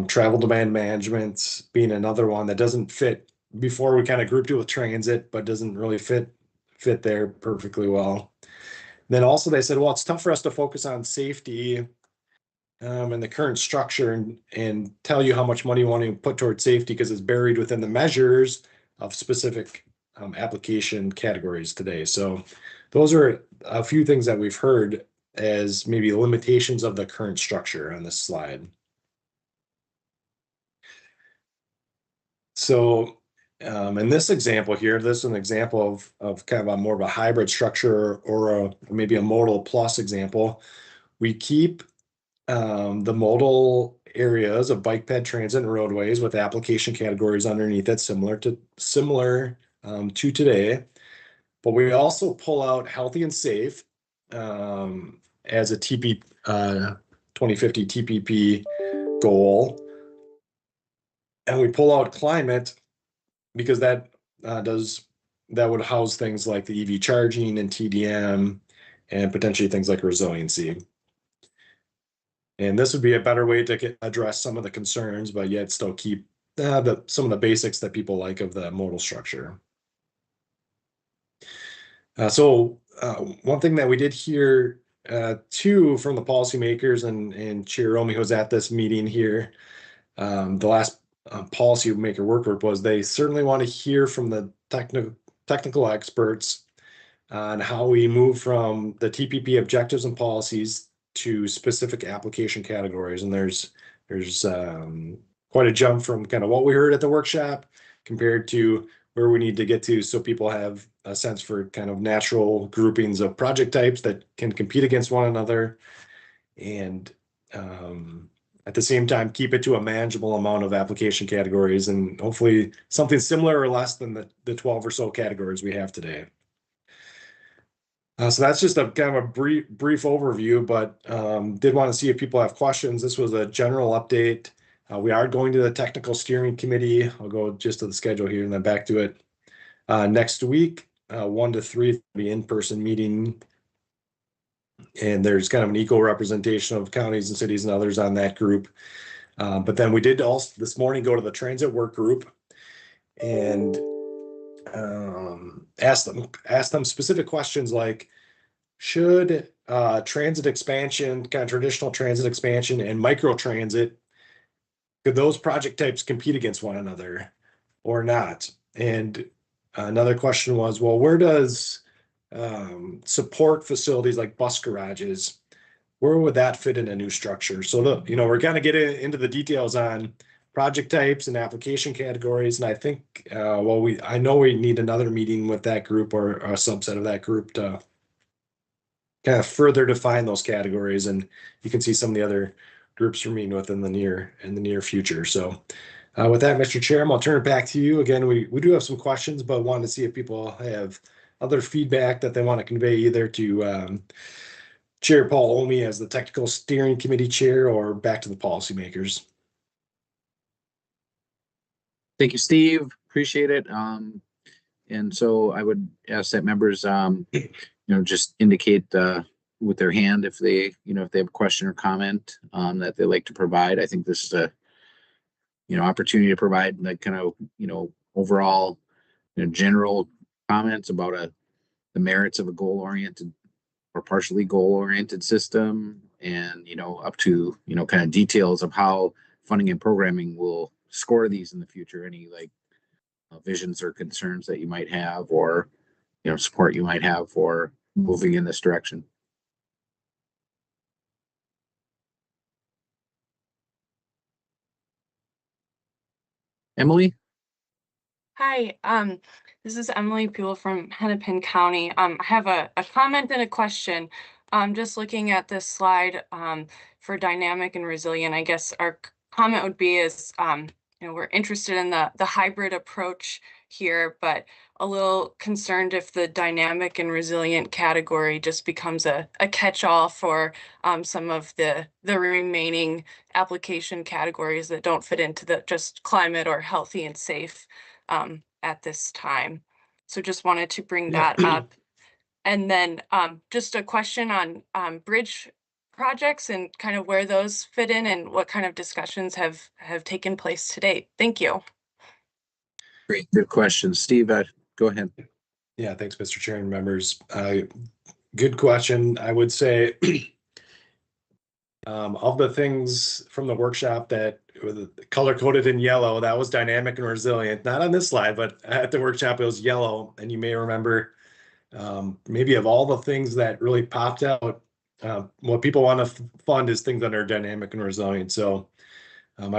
travel demand management being another one that doesn't fit. Before, we kind of grouped it with transit, but doesn't really fit there perfectly well. Then also they said, well, it's tough for us to focus on safety and the current structure and tell you how much money you want to put towards safety, because it's buried within the measures of specific application categories today. So those are a few things that we've heard as maybe limitations of the current structure on this slide. So in this example here, this is an example of kind of more of a hybrid structure, or maybe a modal plus example. We keep the modal areas of bike, ped, transit, and roadways with application categories underneath it, similar to today. But we also pull out healthy and safe as a 2050 TPP goal. And we pull out climate, because that would house things like the EV charging and TDM, and potentially things like resiliency. And this would be a better way to address some of the concerns, but yet still keep some of the basics that people like of the modal structure. So one thing that we did hear too from the policymakers, and Chair Romy, who was at this meeting here, the last policymaker work group, was they certainly want to hear from the technical experts on how we move from the TPP objectives and policies to specific application categories. And there's quite a jump from kind of what we heard at the workshop compared to where we need to get to, so people have a sense for kind of natural groupings of project types that can compete against one another, and at the same time keep it to a manageable amount of application categories, and hopefully something similar or less than the 12 or so categories we have today. So that's just a kind of a brief overview, but did want to see if people have questions. This was a general update. We are going to the technical steering committee. I'll go just to the schedule here and then back to it. Next week, 1 to 3 the in-person meeting. And there's kind of an equal representation of counties and cities and others on that group. But then we did also this morning go to the transit work group and ask them specific questions like, should transit expansion, kind of traditional transit expansion and micro transit, could those project types compete against one another or not? And another question was, well, where does support facilities like bus garages, where would that fit in a new structure? So we're kind of getting into the details on project types and application categories. And I think, I know we need another meeting with that group or a subset of that group to kind of further define those categories. And you can see some of the other groups we're meeting with in the near future. So with that, Mr. Chairman, I'll turn it back to you. Again, we do have some questions, but wanted to see if people have other feedback that they want to convey either to Chair Paul Omi as the Technical Steering Committee Chair or back to the policymakers. Thank you, Steve. Appreciate it. And so I would ask that members, just indicate with their hand if they, if they have a question or comment that they like to provide. I think this is a, opportunity to provide like kind of, overall, general comments about the merits of a goal-oriented or partially goal-oriented system, and up to kind of details of how funding and programming will score these in the future. Any like visions or concerns that you might have, or support you might have for moving in this direction. Emily? Hi, this is Emily Buell from Hennepin County. I have a comment and a question. Just looking at this slide for dynamic and resilient, I guess our comment would be is, we're interested in the hybrid approach here, but a little concerned if the dynamic and resilient category just becomes a catch-all for some of the remaining application categories that don't fit into the just climate or healthy and safe at this time. So just wanted to bring that up. And then just a question on bridge projects and kind of where those fit in and what kind of discussions have taken place to date. Thank you. Great, good question. Steve, go ahead. Yeah, thanks, Mr. Chair and members. Good question. I would say of the things from the workshop that were color-coded in yellow, that was dynamic and resilient. Not on this slide, but at the workshop, it was yellow. And you may remember maybe of all the things that really popped out, what people want to fund is things that are dynamic and resilient. So I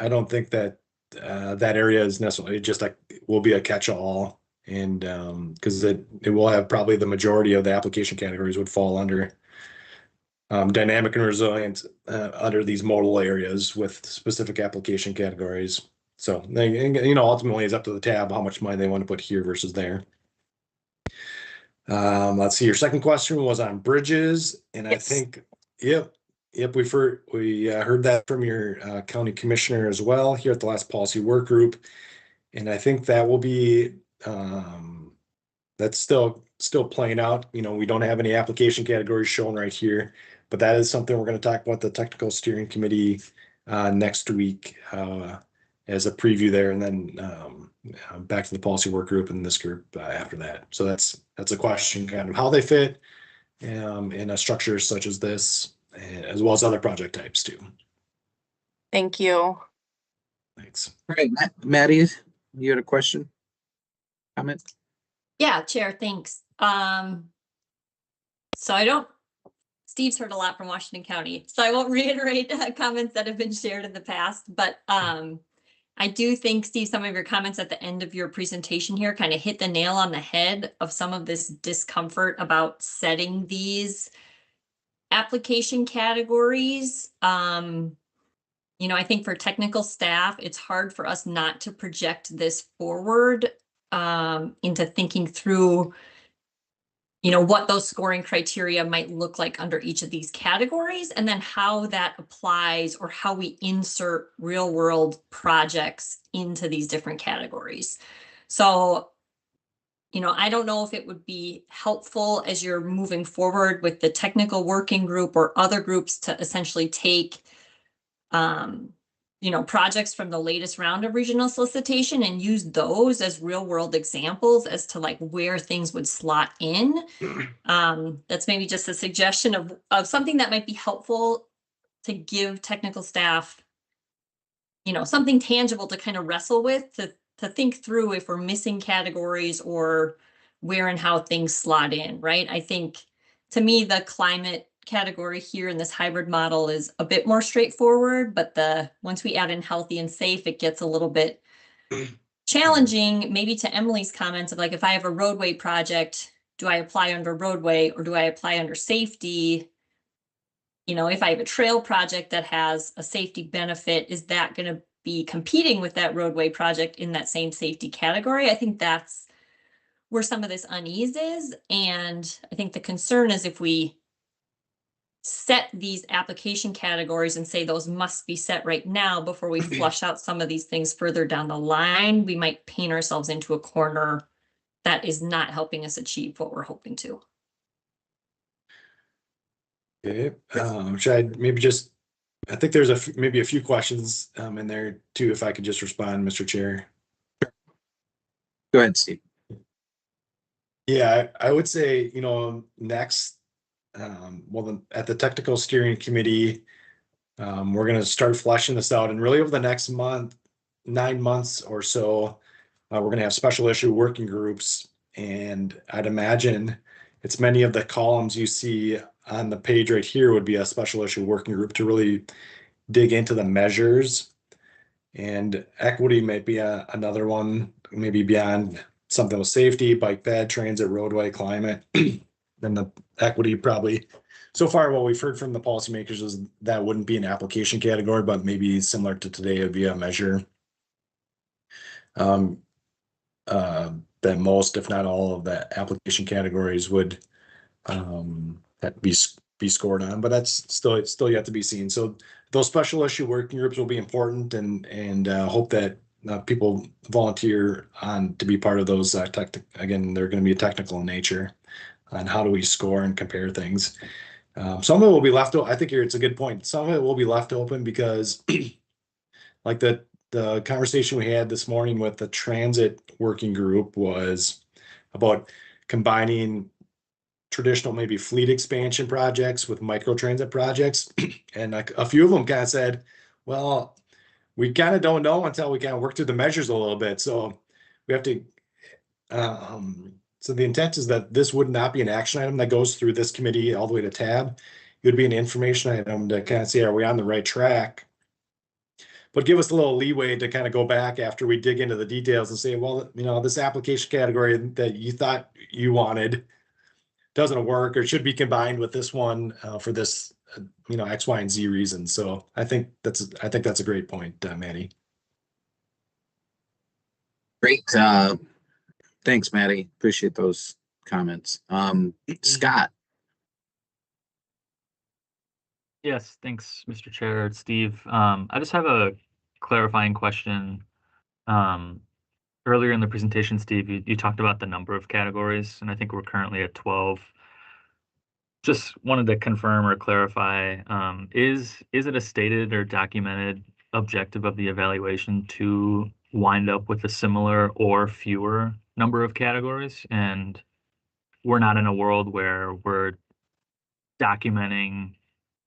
don't think that that area is necessarily just will be a catch-all, and because it will have probably the majority of the application categories would fall under dynamic and resilient under these modal areas with specific application categories. So ultimately it's up to the tab how much money they want to put here versus there. Let's see. Your second question was on bridges, and yes. I think, yep, we heard that from your county commissioner as well here at the last policy work group, and I think that will be that's still playing out. We don't have any application categories shown right here, but that is something we're going to talk about the technical steering committee next week as a preview there, and then back to the policy work group and this group after that. So that's a question kind of how they fit in a structure such as this, as well as other project types too. Thank you. Thanks. All right, Maddie, you had a question, comment? Yeah, Chair, thanks. Steve's heard a lot from Washington County, so I won't reiterate comments that have been shared in the past, but I do think, Steve, some of your comments at the end of your presentation here kind of hit the nail on the head of some of this discomfort about setting these application categories. I think for technical staff, it's hard for us not to project this forward into thinking through what those scoring criteria might look like under each of these categories, and then how that applies or how we insert real world projects into these different categories. So, I don't know if it would be helpful as you're moving forward with the technical working group or other groups to essentially take projects from the latest round of regional solicitation and use those as real world examples as to like where things would slot in. That's maybe just a suggestion of something that might be helpful to give technical staff, something tangible to kind of wrestle with, to think through if we're missing categories or where and how things slot in, right? I think to me, the climate category here in this hybrid model is a bit more straightforward, but once we add in healthy and safe, it gets a little bit challenging, maybe to Emily's comments of like, if I have a roadway project, do I apply under roadway or do I apply under safety? If I have a trail project that has a safety benefit, is that going to be competing with that roadway project in that same safety category? I think that's where some of this unease is. And I think the concern is if we set these application categories and say those must be set right now before we flush out some of these things further down the line, we might paint ourselves into a corner that is not helping us achieve what we're hoping to. Okay, should I maybe just, I think there's maybe a few questions in there too, if I could just respond, Mr. Chair. Go ahead, Steve. Yeah, I would say, next, at the technical steering committee, we're going to start fleshing this out, and really over the next 9 months or so, we're going to have special issue working groups, and I'd imagine it's many of the columns you see on the page right here would be a special issue working group to really dig into the measures, and equity might be another one, maybe beyond something with safety, bike ped, transit, roadway, climate. Then the equity probably, so far what we've heard from the policymakers is that wouldn't be an application category, but maybe similar to today, it would be a measure. That most, if not all, of the application categories would be scored on, but that's still yet to be seen. So those special issue working groups will be important, and hope that people volunteer on to be part of those. Again, they're going to be technical in nature on how do we score and compare things. Some of it will be left open. I think it's a good point. Some of it will be left open because like the conversation we had this morning with the transit working group was about combining traditional maybe fleet expansion projects with micro transit projects. And a few of them kind of said, well, we kind of don't know until we kind of work through the measures a little bit. So we have to, so the intent is that this would not be an action item that goes through this committee all the way to tab. It would be an information item to kind of say, are we on the right track? But give us a little leeway to kind of go back after we dig into the details and say, well, this application category that you thought you wanted doesn't work or should be combined with this one for this, X, Y, and Z reasons. So I think that's a great point, Maddie. Great. Thanks, Maddie. Appreciate those comments. Scott. Yes, thanks, Mr. Chair. It's Steve. I just have a clarifying question. Earlier in the presentation, Steve, you talked about the number of categories, and I think we're currently at 12. Just wanted to confirm or clarify, is it a stated or documented objective of the evaluation to wind up with a similar or fewer number of categories? And we're not in a world where we're documenting,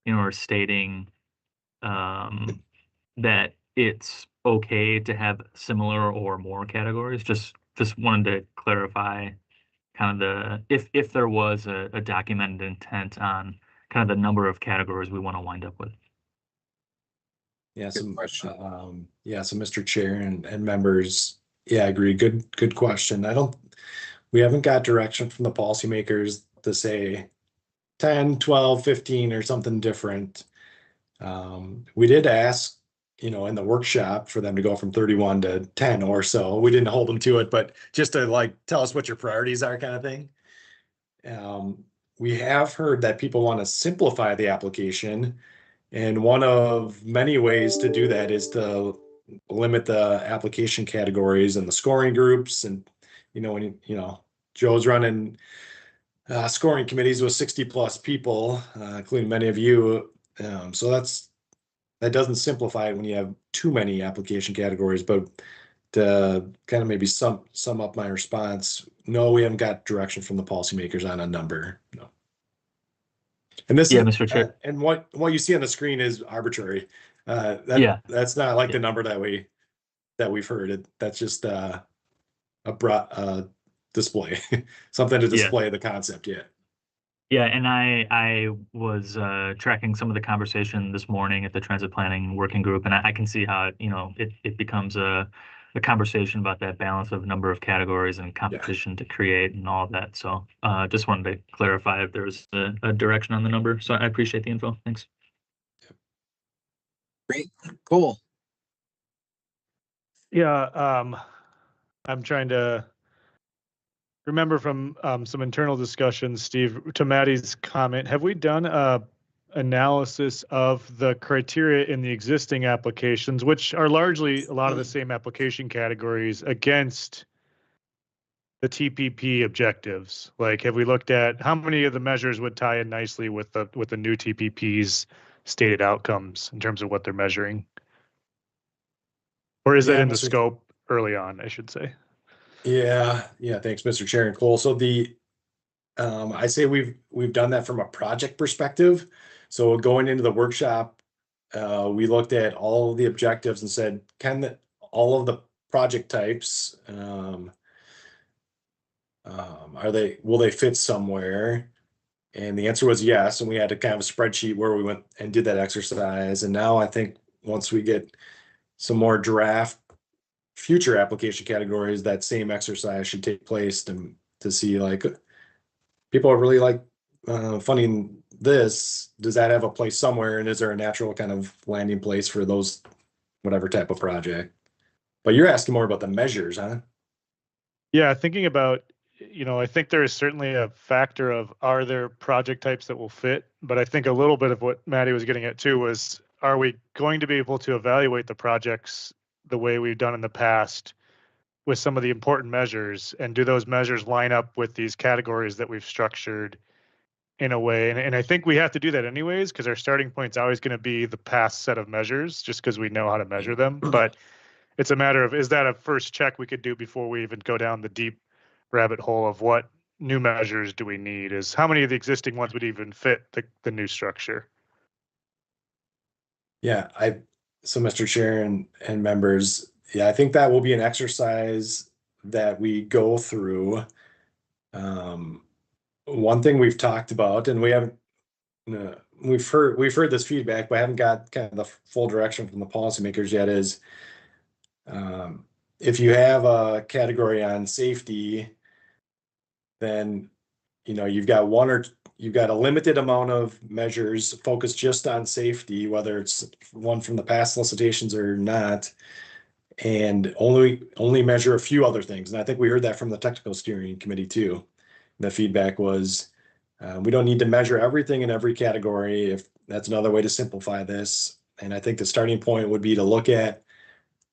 or stating that it's okay to have similar or more categories. Just wanted to clarify kind of if there was a documented intent on kind of the number of categories we want to wind up with. Yeah, so Mr. Chair and members, yeah, I agree. Good question. We haven't got direction from the policymakers to say 10, 12, 15 or something different. We did ask, in the workshop for them to go from 31 to 10 or so. We didn't hold them to it, but just to tell us what your priorities are kind of thing. We have heard that people want to simplify the application. And one of many ways to do that is to limit the application categories and the scoring groups. And, when, Joe's running scoring committees with 60+ people, including many of you. So that doesn't simplify it when you have too many application categories. But to kind of maybe sum up my response, no, we haven't got direction from the policymakers on a number. No. And this Yeah, is, Mr. Chair. and what you see on the screen is arbitrary. That's not like the number that we've heard. That's just a broad display, something to display the concept. Yeah. Yeah, and I was tracking some of the conversation this morning at the transit planning working group, and I can see how it becomes a conversation about that balance of number of categories and competition to create and all of that. So just wanted to clarify if there was a direction on the number. So I appreciate the info. Thanks. Great, cool. Yeah, I'm trying to remember from some internal discussions, Steve, to Maddie's comment, have we done a analysis of the criteria in the existing applications, which are largely a lot of the same application categories, against the TPP objectives? Like, have we looked at how many of the measures would tie in nicely with the new TPP's stated outcomes in terms of what they're measuring? Or is that in the scope early on, I should say? Yeah. Thanks, Mr. Chair and Cole. So I say we've done that from a project perspective. So going into the workshop, we looked at all of the objectives and said, all of the project types, will they fit somewhere? And the answer was yes. And we had a kind of a spreadsheet where we went and did that exercise. And now I think once we get some more draft future application categories, that same exercise should take place to see, like, people are really like funding this. Does that have a place somewhere? And is there a natural kind of landing place for those, whatever type of project? But you're asking more about the measures, huh? Yeah, thinking about, I think there is certainly a factor of, are there project types that will fit? But I think a little bit of what Maddie was getting at too was, are we going to be able to evaluate the projects the way we've done in the past with some of the important measures? And do those measures line up with these categories that we've structured in a way? And I think we have to do that anyways, because our starting point is always going to be the past set of measures, just because we know how to measure them. But it's a matter of, is that a first check we could do before we even go down the deep rabbit hole of what new measures do we need? Is how many of the existing ones would even fit the new structure? Yeah, so Mr. Chair and members, yeah, I think that will be an exercise that we go through. One thing we've talked about, and we haven't, we've heard this feedback, but haven't got kind of the full direction from the policymakers yet, is if you have a category on safety, then you've got a limited amount of measures focused just on safety, whether it's one from the past solicitations or not, and only measure a few other things. And I think we heard that from the technical steering committee too. The feedback was, we don't need to measure everything in every category. If that's another way to simplify this. And I think the starting point would be to look at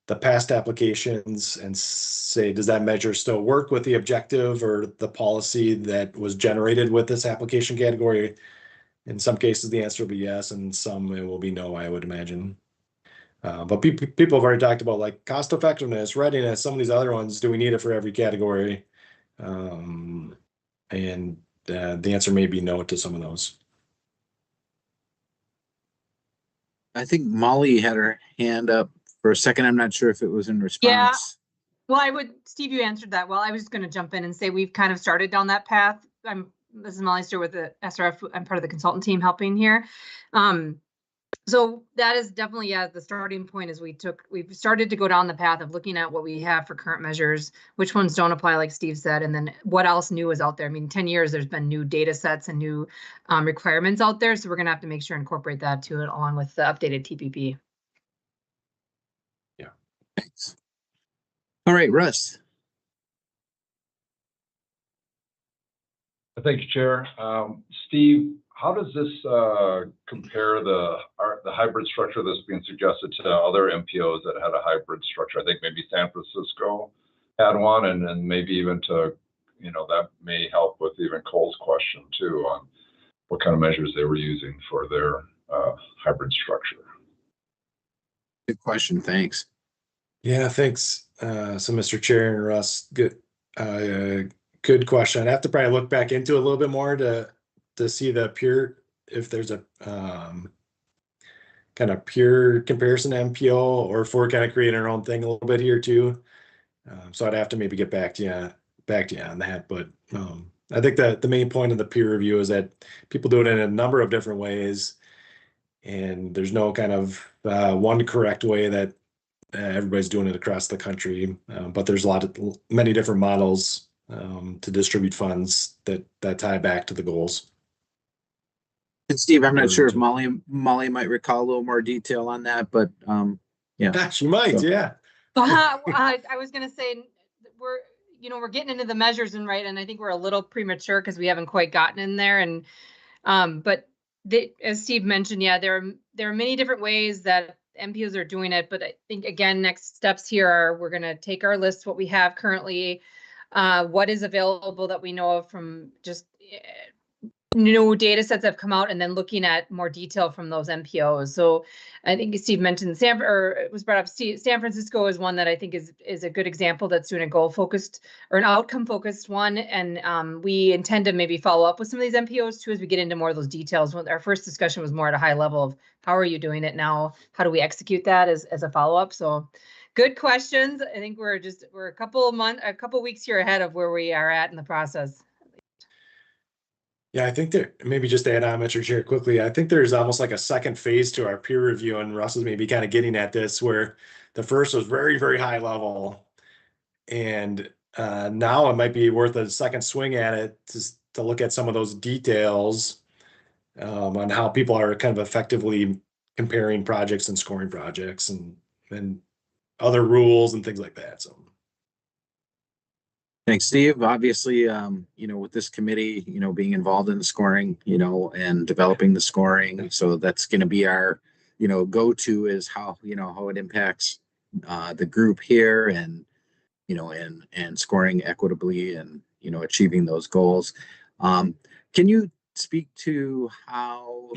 the past applications and say, does that measure still work with the objective or the policy that was generated with this application category? In some cases, the answer will be yes, and some it will be no, I would imagine. But people have already talked about, like, cost effectiveness, readiness, some of these other ones. Do we need it for every category? And the answer may be no to some of those. I think Molly had her hand up for a second. I'm not sure if it was in response. Yeah. Well, Steve, you answered that well. I was just going to jump in and say we've kind of started down that path. This is Molly Stewart with the SRF. I'm part of the consultant team helping here. So that is definitely, the starting point is we've started to go down the path of looking at what we have for current measures, which ones don't apply, like Steve said, and then what else new is out there. I mean, 10 years, there's been new data sets and new requirements out there. So we're going to have to make sure and incorporate that to it along with the updated TPP. Yeah, thanks. All right, Russ. Thank you, Chair. Steve, how does this compare the hybrid structure that's being suggested to other MPOs that had a hybrid structure? I think maybe San Francisco had one, and then maybe even to, that may help with even Cole's question too on what kind of measures they were using for their hybrid structure. Good question. Thanks. Yeah, thanks. So Mr. Chair and Russ, good question. I'd have to probably look back into it a little bit more to see if there's a kind of pure comparison to MPO, or if we're kind of creating our own thing a little bit here too. So I'd have to maybe get back to you on that. But I think that the main point of the peer review is that people do it in a number of different ways, and there's no kind of one correct way that everybody's doing it across the country. But there's many different models to distribute funds that tie back to the goals. And Steve, I'm not sure if Molly might recall a little more detail on that, but yeah, she might. So. Yeah. I was going to say we're getting into the measures and I think we're a little premature because we haven't quite gotten in there. And but as Steve mentioned, there are many different ways that MPOs are doing it. But I think again, next steps here are we're going to take our list, what we have currently, what is available that we know of from just new data sets that have come out, and then looking at more detail from those MPOs. So I think Steve mentioned it was brought up. San Francisco is one that I think is a good example that's doing a goal focused or an outcome focused one. And we intend to maybe follow up with some of these MPOs too as we get into more of those details. Our first discussion was more at a high level of how are you doing it now? How do we execute that as a follow up? So good questions. I think we're a couple weeks here ahead of where we are at in the process. Yeah, I think that maybe just to add on, Mr. Chair, quickly, I think there's almost like a second phase to our peer review, and Russ is maybe kind of getting at this, where the first was very, very high level, and now it might be worth a second swing at it to look at some of those details on how people are kind of effectively comparing projects and scoring projects and other rules and things like that. So. Thanks, Steve. Obviously, with this committee, being involved in the scoring, and developing the scoring. So that's going to be our, go-to is how it impacts the group here and, and scoring equitably and, achieving those goals. Can you speak to how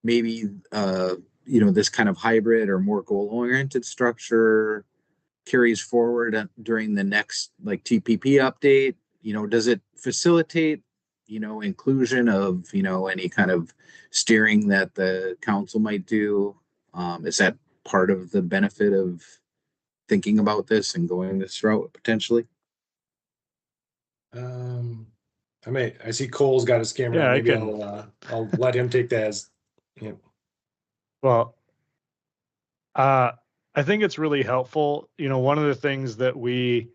maybe, this kind of hybrid or more goal-oriented structure carries forward during the next TPP update? Does it facilitate inclusion of any kind of steering that the council might do? Is that part of the benefit of thinking about this and going this route potentially? I see Cole's got his camera. Yeah, maybe I'll let him take that as. Yeah. Well, I think it's really helpful. One of the things that we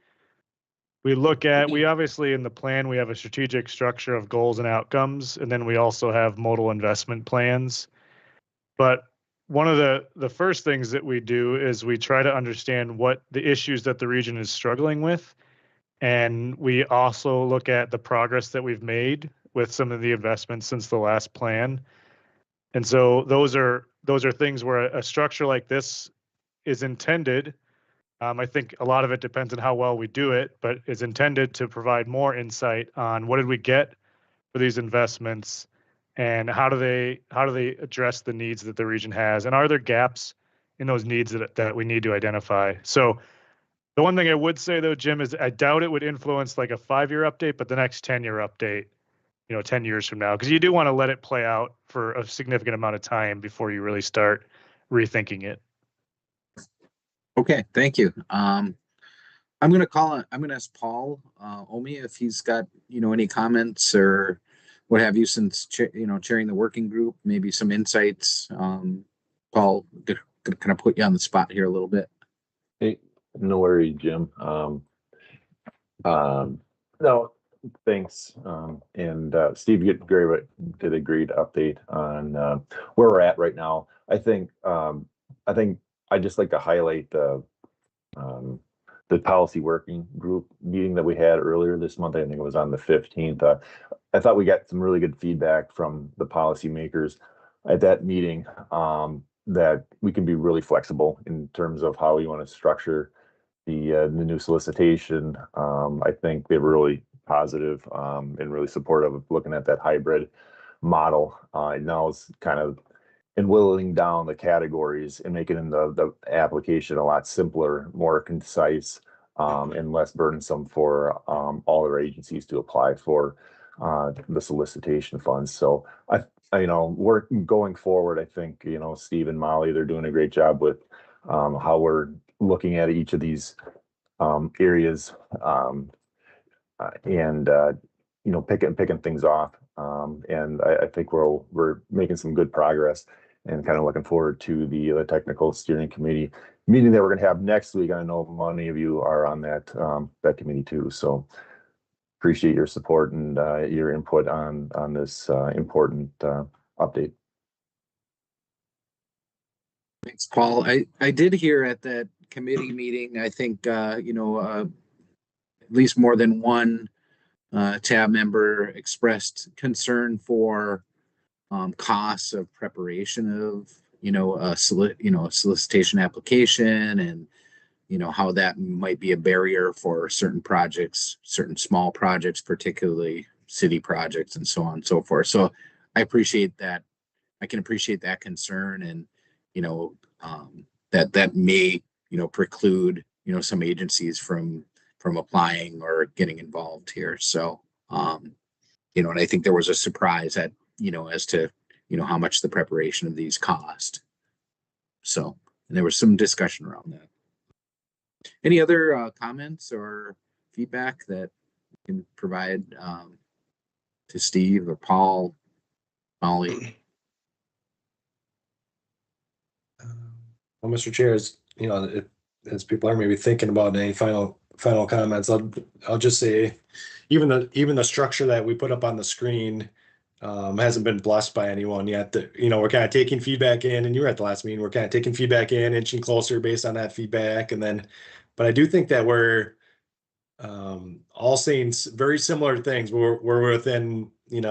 look at, we obviously in the plan, we have a strategic structure of goals and outcomes, and then we also have modal investment plans. But one of the first things that we do is we try to understand what the issues that the region is struggling with. And we also look at the progress that we've made with some of the investments since the last plan. And so those are things where a structure like this is intended. I think a lot of it depends on how well we do it, but is intended to provide more insight on what did we get for these investments and how do they address the needs that the region has, and are there gaps in those needs that we need to identify. So the one thing I would say though, Jim, is I doubt it would influence like a 5-year update, but the next 10-year update, 10 years from now, because you do want to let it play out for a significant amount of time before you really start rethinking it. Okay, thank you. I'm going to ask Paul Omi if he's got, any comments or what have you since, chairing the working group, maybe some insights. Paul, going to kind of put you on the spot here a little bit. Hey, no worries, Jim. No, thanks. And Steve did a great update on where we're at right now. I think I'd just like to highlight the policy working group meeting that we had earlier this month. I think it was on the 15th. I thought we got some really good feedback from the policymakers at that meeting, that we can be really flexible in terms of how we want to structure the new solicitation. I think they were really positive, and really supportive of looking at that hybrid model. Now it's kind of in whittling down the categories and making the application a lot simpler, more concise, and less burdensome for all our agencies to apply for the solicitation funds. So we're going forward. I think, Steve and Molly, they're doing a great job with how we're looking at each of these areas, and picking things off. And I think we're making some good progress, and kind of looking forward to the technical steering committee meeting that we're going to have next week. I know many of you are on that committee too. So appreciate your support and your input on this important update. Thanks, Paul. I did hear at that committee meeting, I think, at least more than one tab member expressed concern for costs of preparation of, a solicitation application, and, how that might be a barrier for certain projects, certain small projects, particularly city projects, and so on and so forth. So I appreciate that. I can appreciate that concern, and, that may, preclude, some agencies from applying or getting involved here. So, and I think there was a surprise at, as to, how much the preparation of these cost. So, and there was some discussion around that. Any other comments or feedback that you can provide to Steve or Paul, Molly? Well, Mr. Chair, as people are maybe thinking about any final comments, I'll just say, even the structure that we put up on the screen hasn't been blessed by anyone yet. We're kind of taking feedback in, and you were at the last meeting. We're kind of taking feedback in, inching closer based on that feedback, but I do think that we're all saying very similar things. We're within, we're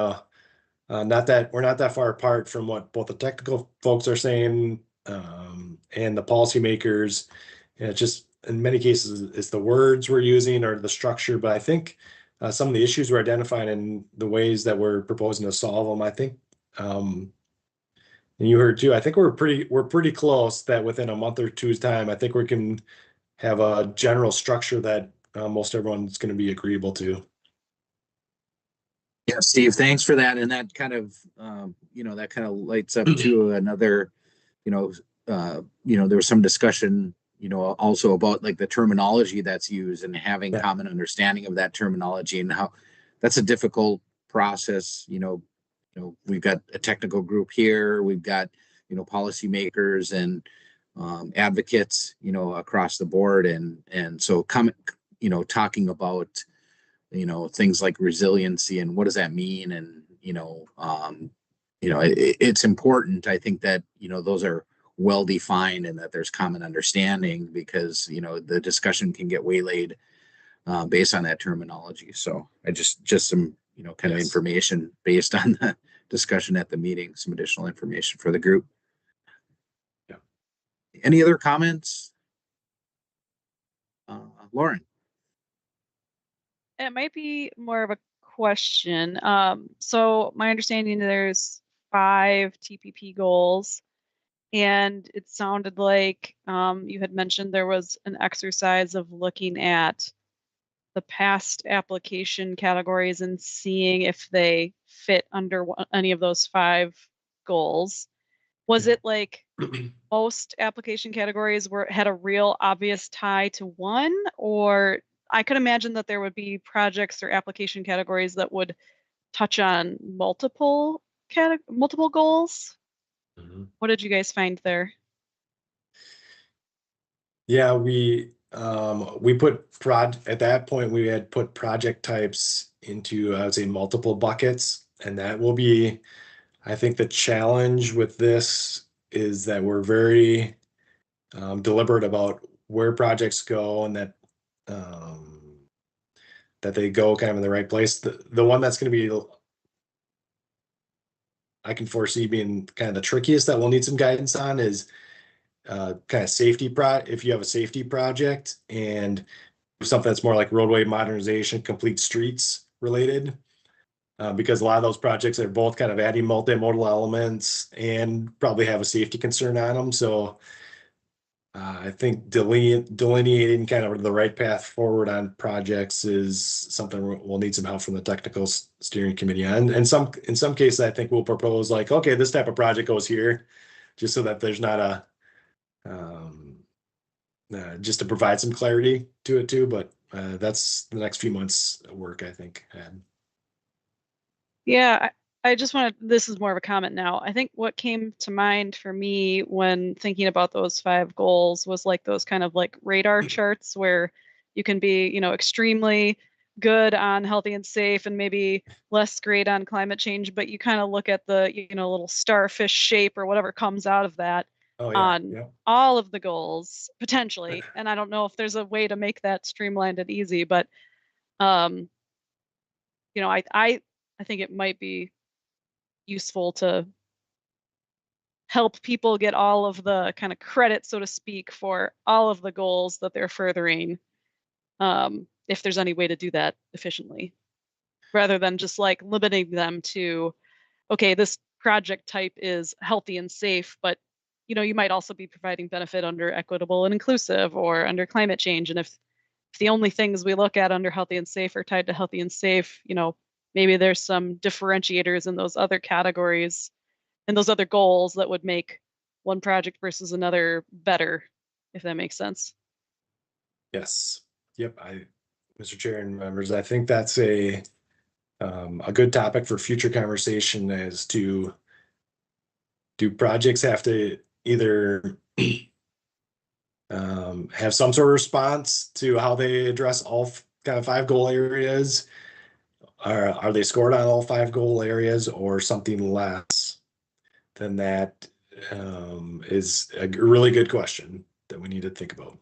not that far apart from what both the technical folks are saying, and the policymakers. And it's just, in many cases, it's the words we're using or the structure. But I think some of the issues we're identifying and the ways that we're proposing to solve them, I think, and you heard too, I think we're pretty close that within a month or two's time, I think we can have a general structure that most everyone's going to be agreeable to. Yeah, Steve, thanks for that. And that kind of, that kind of lights up to another, there was some discussion, also about like the terminology that's used and having common understanding of that terminology, and how that's a difficult process. We've got a technical group here, we've got, policymakers and advocates, across the board. And so talking about, things like resiliency and what does that mean? And, it's important, I think, that, those are well defined and that there's common understanding, because, the discussion can get waylaid based on that terminology. So I just some, kind of information based on the discussion at the meeting, some additional information for the group. Yeah. Any other comments? Lauren? It might be more of a question. So my understanding, there's 5 TPP goals, and it sounded like you had mentioned there was an exercise of looking at the past application categories and seeing if they fit under any of those 5 goals. Was it like most application categories had a real obvious tie to one, or I could imagine that there would be projects or application categories that would touch on multiple goals? Mm-hmm. What did you guys find there? Yeah, we put at that point we had put project types into, I would say, multiple buckets, and that will be, I think, the challenge with this is that we're very deliberate about where projects go, and that they go kind of in the right place. The one that's going to be I can foresee being kind of the trickiest that we'll need some guidance on is kind of if you have a safety project and something that's more like roadway modernization, complete streets related. Because a lot of those projects are both kind of adding multimodal elements and probably have a safety concern on them. So I think delineating kind of the right path forward on projects is something we'll need some help from the technical steering committee on. And in some cases, I think we'll propose like, okay, this type of project goes here, just so that there's not a just to provide some clarity to it too. But that's the next few months' work, I think. Yeah, I just wanted, this is more of a comment now. I think what came to mind for me when thinking about those 5 goals was like those kind of like radar charts where you can be, you know, extremely good on healthy and safe and maybe less great on climate change, but you kind of look at the, you know, little starfish shape or whatever comes out of that on all of the goals potentially. And I don't know if there's a way to make that streamlined and easy, but you know, I think it might be useful to help people get all of the kind of credit, so to speak, for all of the goals that they're furthering, if there's any way to do that efficiently, rather than just like limiting them to, okay, this project type is healthy and safe, but you know, you might also be providing benefit under equitable and inclusive or under climate change. And if the only things we look at under healthy and safe are tied to healthy and safe, you know, maybe there's some differentiators in those other categories and those other goals that would make one project versus another better, if that makes sense. Yes. Yep. Mr. Chair and members, I think that's a good topic for future conversation as to, do projects have to either have some sort of response to how they address all kind of 5 goal areas? Are they scored on all 5 goal areas or something less than that? Is a really good question that we need to think about.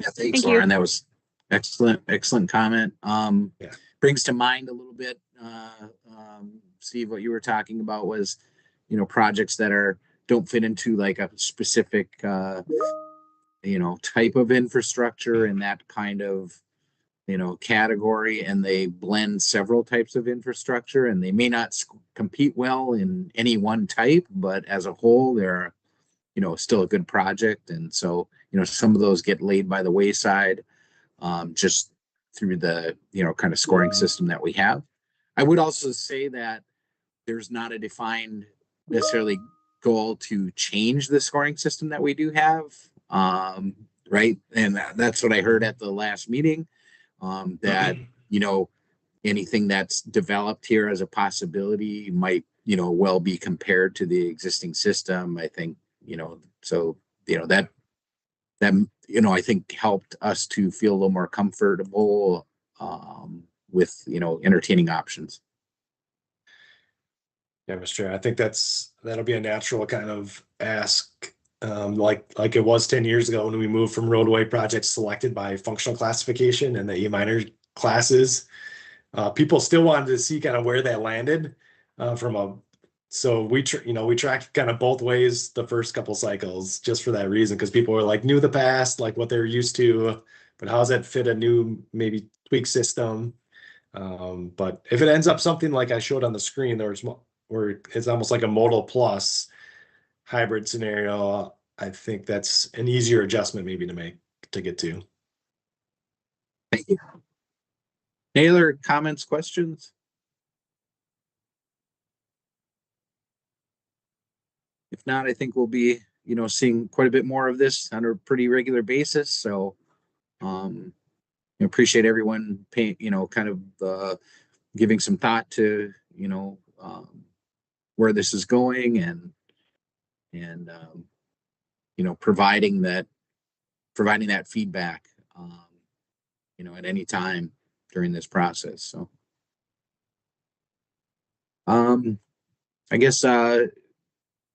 Yeah, thanks, Lauren. That was excellent comment. Brings to mind a little bit, Steve, what you were talking about was, you know, projects that don't fit into like a specific, you know, type of infrastructure in that kind of, you know, category, and they blend several types of infrastructure, and they may not compete well in any one type, but as a whole, they're, you know, still a good project. And so, you know, some of those get laid by the wayside, just through the, you know, kind of scoring system that we have. I would also say that there's not a defined necessarily goal to change the scoring system that we do have. Right. And that's what I heard at the last meeting, that, you know, anything that's developed here as a possibility might, you know, well be compared to the existing system. I think, you know, so, you know, that, you know, I think helped us to feel a little more comfortable with, you know, entertaining options. Yeah, Mr. Chair, I think that'll be a natural kind of ask, like it was 10 years ago when we moved from roadway projects selected by functional classification and the E minor classes. People still wanted to see kind of where that landed so we tracked kind of both ways the first couple cycles just for that reason, because people were like knew the past, like what they're used to, but how does that fit a new maybe tweak system? But if it ends up something like I showed on the screen, where it's almost like a modal plus hybrid scenario, I think that's an easier adjustment maybe to get to. Thank you. Any other comments, questions? If not, I think we'll be, you know, seeing quite a bit more of this on a pretty regular basis. So, appreciate everyone paying, you know, kind of giving some thought to, you know, where this is going, and you know, providing that feedback, you know, at any time during this process. So, I guess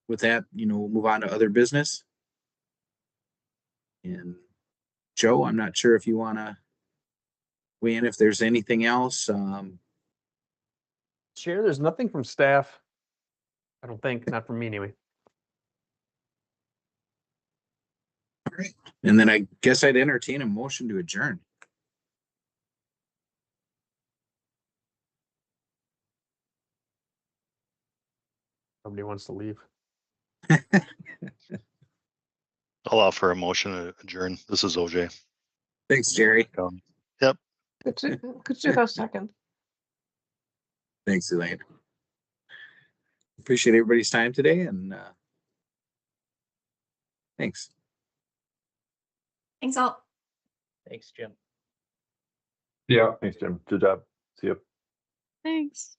with that, you know, we'll move on to other business. And Joe, I'm not sure if you want to weigh in if there's anything else. Chair, there's nothing from staff I don't think, not for me anyway. All right. And then I guess I'd entertain a motion to adjourn. Nobody wants to leave. I'll offer a motion to adjourn. This is OJ. Thanks, Jerry. Yep. Could you go second? Thanks, Elaine. Appreciate everybody's time today, and thanks. Thanks all. Thanks, Jim. Yeah. Thanks, Jim. Good job. See you. Thanks.